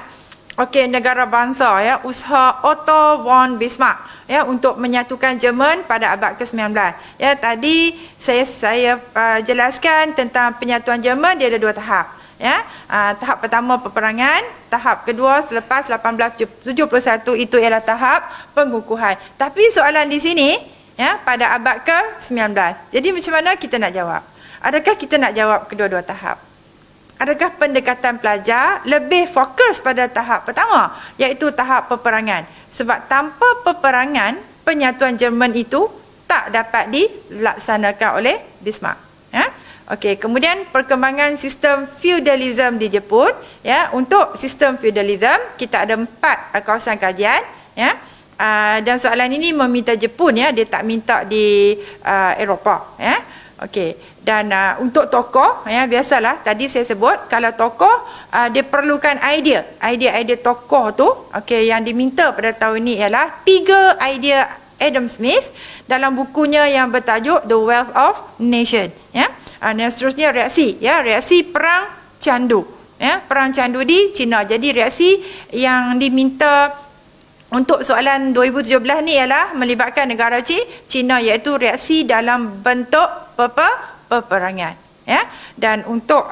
Okey, negara bangsa, ya, usaha Otto von Bismarck, ya, untuk menyatukan Jerman pada abad ke-19. Ya, tadi saya jelaskan tentang penyatuan Jerman. Dia ada 2 tahap. Ya, tahap pertama peperangan, tahap kedua selepas 1871 itu ialah tahap pengukuhan. Tapi soalan di sini, ya, pada abad ke-19. Jadi macam mana kita nak jawab? Adakah kita nak jawab kedua-dua tahap? Adakah pendekatan pelajar lebih fokus pada tahap pertama, iaitu tahap peperangan? Sebab tanpa peperangan, penyatuan Jerman itu tak dapat dilaksanakan oleh Bismarck. Ya? Okey, kemudian perkembangan sistem feudalism di Jepun. Ya, untuk sistem feudalism kita ada 4 kawasan kajian. Ya, dan soalan ini meminta Jepun, ya, dia tak minta di Eropah. Ya, okey. Dan untuk tokoh, ya, biasalah tadi saya sebut, kalau tokoh dia perlukan idea tokoh tu. Okey, yang diminta pada tahun ini ialah 3 idea Adam Smith dalam bukunya yang bertajuk The Wealth of Nation. Ya, dan seterusnya reaksi, ya, reaksi perang candu, ya, perang candu di China. Jadi reaksi yang diminta untuk soalan 2017 ni ialah melibatkan negara China, iaitu reaksi dalam bentuk peperangan. Ya, dan untuk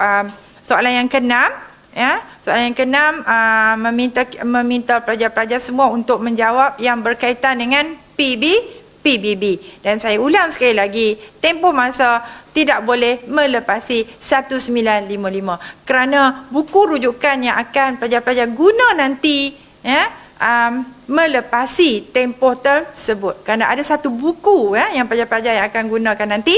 soalan yang ke-6, ya, soalan yang ke-6 meminta pelajar-pelajar semua untuk menjawab yang berkaitan dengan PBB. Dan saya ulang sekali lagi, tempoh masa tidak boleh melepasi 1955, kerana buku rujukan yang akan pelajar-pelajar guna nanti, ya, melepasi tempoh tersebut. Kerana ada satu buku, ya, yang pelajar-pelajar yang akan gunakan nanti,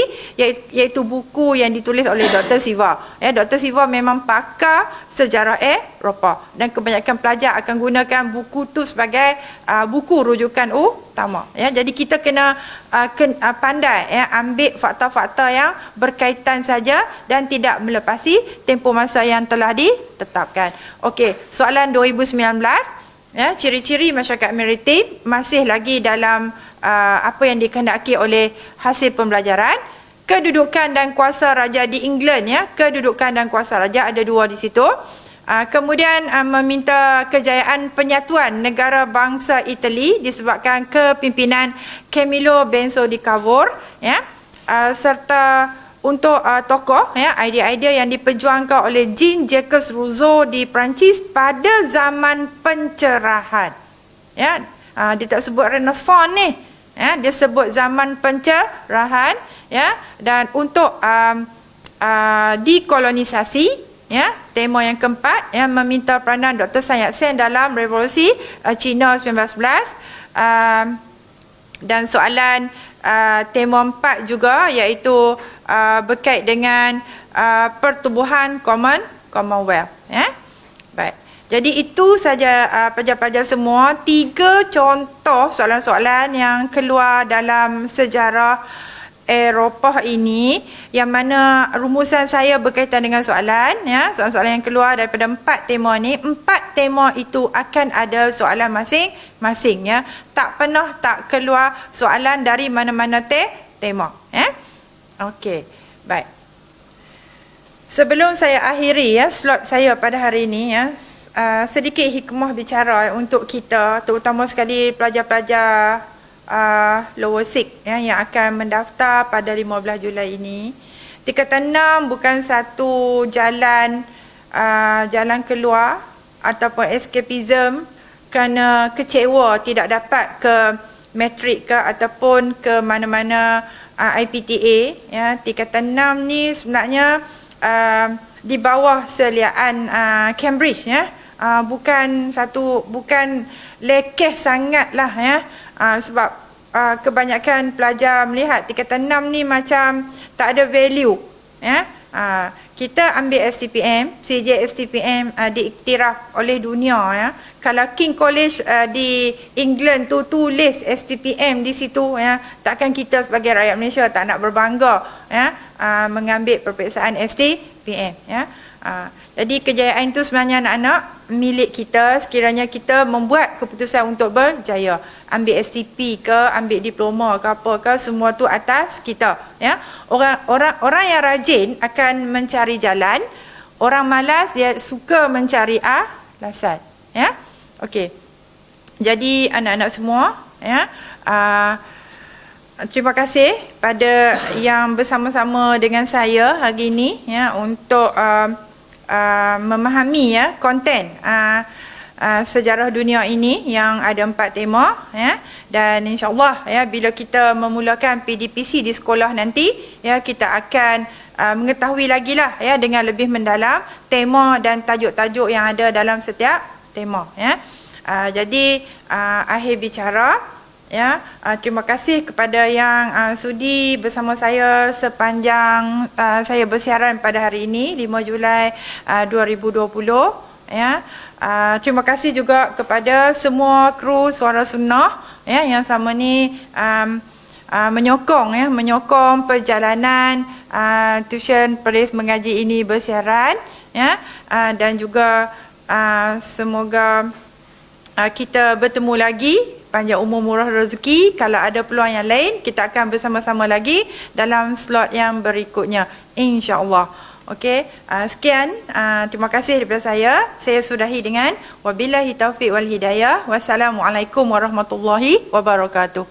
iaitu buku yang ditulis oleh Dr. Siva. Ya, Dr. Siva memang pakar sejarah Eropah, dan kebanyakan pelajar akan gunakan buku tu sebagai buku rujukan utama. Ya, jadi kita kena pandai, ya, ambil fakta-fakta yang berkaitan saja dan tidak melepasi tempoh masa yang telah ditetapkan. Okey, soalan 2019. Ya, ciri-ciri masyarakat maritim masih lagi dalam apa yang dikehendaki oleh hasil pembelajaran. Kedudukan dan kuasa raja di England, ya, kedudukan dan kuasa raja ada 2 di situ. Kemudian meminta kejayaan penyatuan negara bangsa Itali disebabkan kepimpinan Camillo Benso di Cavour, ya, serta untuk tokoh, ya, idea-idea yang diperjuangkan oleh Jean-Jacques Rousseau di Perancis pada zaman pencerahan. Ya, dia tak sebut Renaissance ni, ya, dia sebut zaman pencerahan, ya. Dan untuk dekolonisasi, ya, tema yang keempat, ya, meminta peranan Dr. Sun Yat-sen dalam revolusi Cina 1911. Dan soalan tema 4 juga, iaitu berkait dengan pertubuhan Commonwealth. Ya? Baik. Jadi itu saja pelajar-pelajar semua, 3 contoh soalan-soalan yang keluar dalam sejarah Eropah ini, yang mana rumusan saya berkaitan dengan soalan, ya, soalan-soalan yang keluar daripada 4 tema ni. 4 tema itu akan ada soalan masing-masing, ya. Tak pernah tak keluar soalan dari mana-mana tema, ya. Okey, baik. Sebelum saya akhiri, ya, slot saya pada hari ini, ya, sedikit hikmah bicara untuk kita, terutama sekali pelajar-pelajar lower six, ya, yang akan mendaftar pada 15 Julai ini. Tingkatan 6 bukan satu jalan keluar ataupun escapism kerana kecewa tidak dapat ke matrik ke ataupun ke mana-mana IPTA, ya. Tingkatan 6 ni sebenarnya di bawah seliaan Cambridge, ya. Bukan lekeh sangatlah, ya. Sebab kebanyakan pelajar melihat tingkatan 6 ni macam tak ada value, ya. kita ambil STPM, CJ STPM diiktiraf oleh dunia ya. Kalau King College di England tu tulis STPM di situ ya, takkan kita sebagai rakyat Malaysia tak nak berbangga ya mengambil peperiksaan STPM ya. Jadi kejayaan itu sebenarnya anak-anak milik kita sekiranya kita membuat keputusan untuk berjaya. Ambil STP ke, ambil diploma ke apa ke, semua tu atas kita ya. Orang yang rajin akan mencari jalan, orang malas dia suka mencari alasan ya. Okey. Jadi anak-anak semua ya, terima kasih pada yang bersama-sama dengan saya hari ini ya untuk memahami ya konten sejarah dunia ini yang ada 4 tema ya, dan insya-Allah ya bila kita memulakan PDPC di sekolah nanti ya kita akan mengetahui lagi lah ya dengan lebih mendalam tema dan tajuk-tajuk yang ada dalam setiap tema ya. Jadi akhir bicara ya, terima kasih kepada yang sudi bersama saya sepanjang saya bersiaran pada hari ini 5 Julai 2020 ya. Terima kasih juga kepada semua kru Suara Sunnah ya yang selama ni menyokong perjalanan tuition Peris Mengaji ini bersiaran ya, dan juga semoga kita bertemu lagi, panjang umur murah rezeki. Kalau ada peluang yang lain kita akan bersama-sama lagi dalam slot yang berikutnya insya-Allah. Okey, sekian, terima kasih daripada saya. Saya sudahi dengan wabillahi taufiq wal hidayah. Wassalamualaikum warahmatullahi wabarakatuh.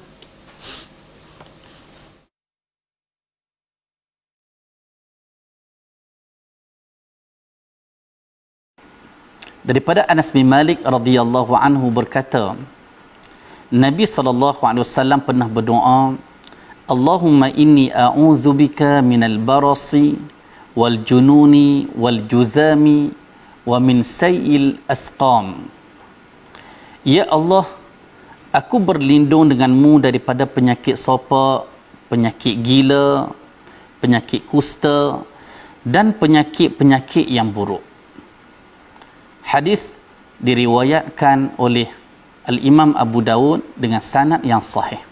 Daripada Anas bin Malik radhiyallahu anhu berkata, Nabi SAW pernah berdoa, Allahumma inni a'udzubika minal barasi wal jununi wal juzami wa min sayil asqam. Ya Allah, aku berlindung denganmu daripada penyakit sopak, penyakit gila, penyakit kusta dan penyakit-penyakit yang buruk. Hadis diriwayatkan oleh Al-Imam Abu Dawud dengan sanad yang sahih.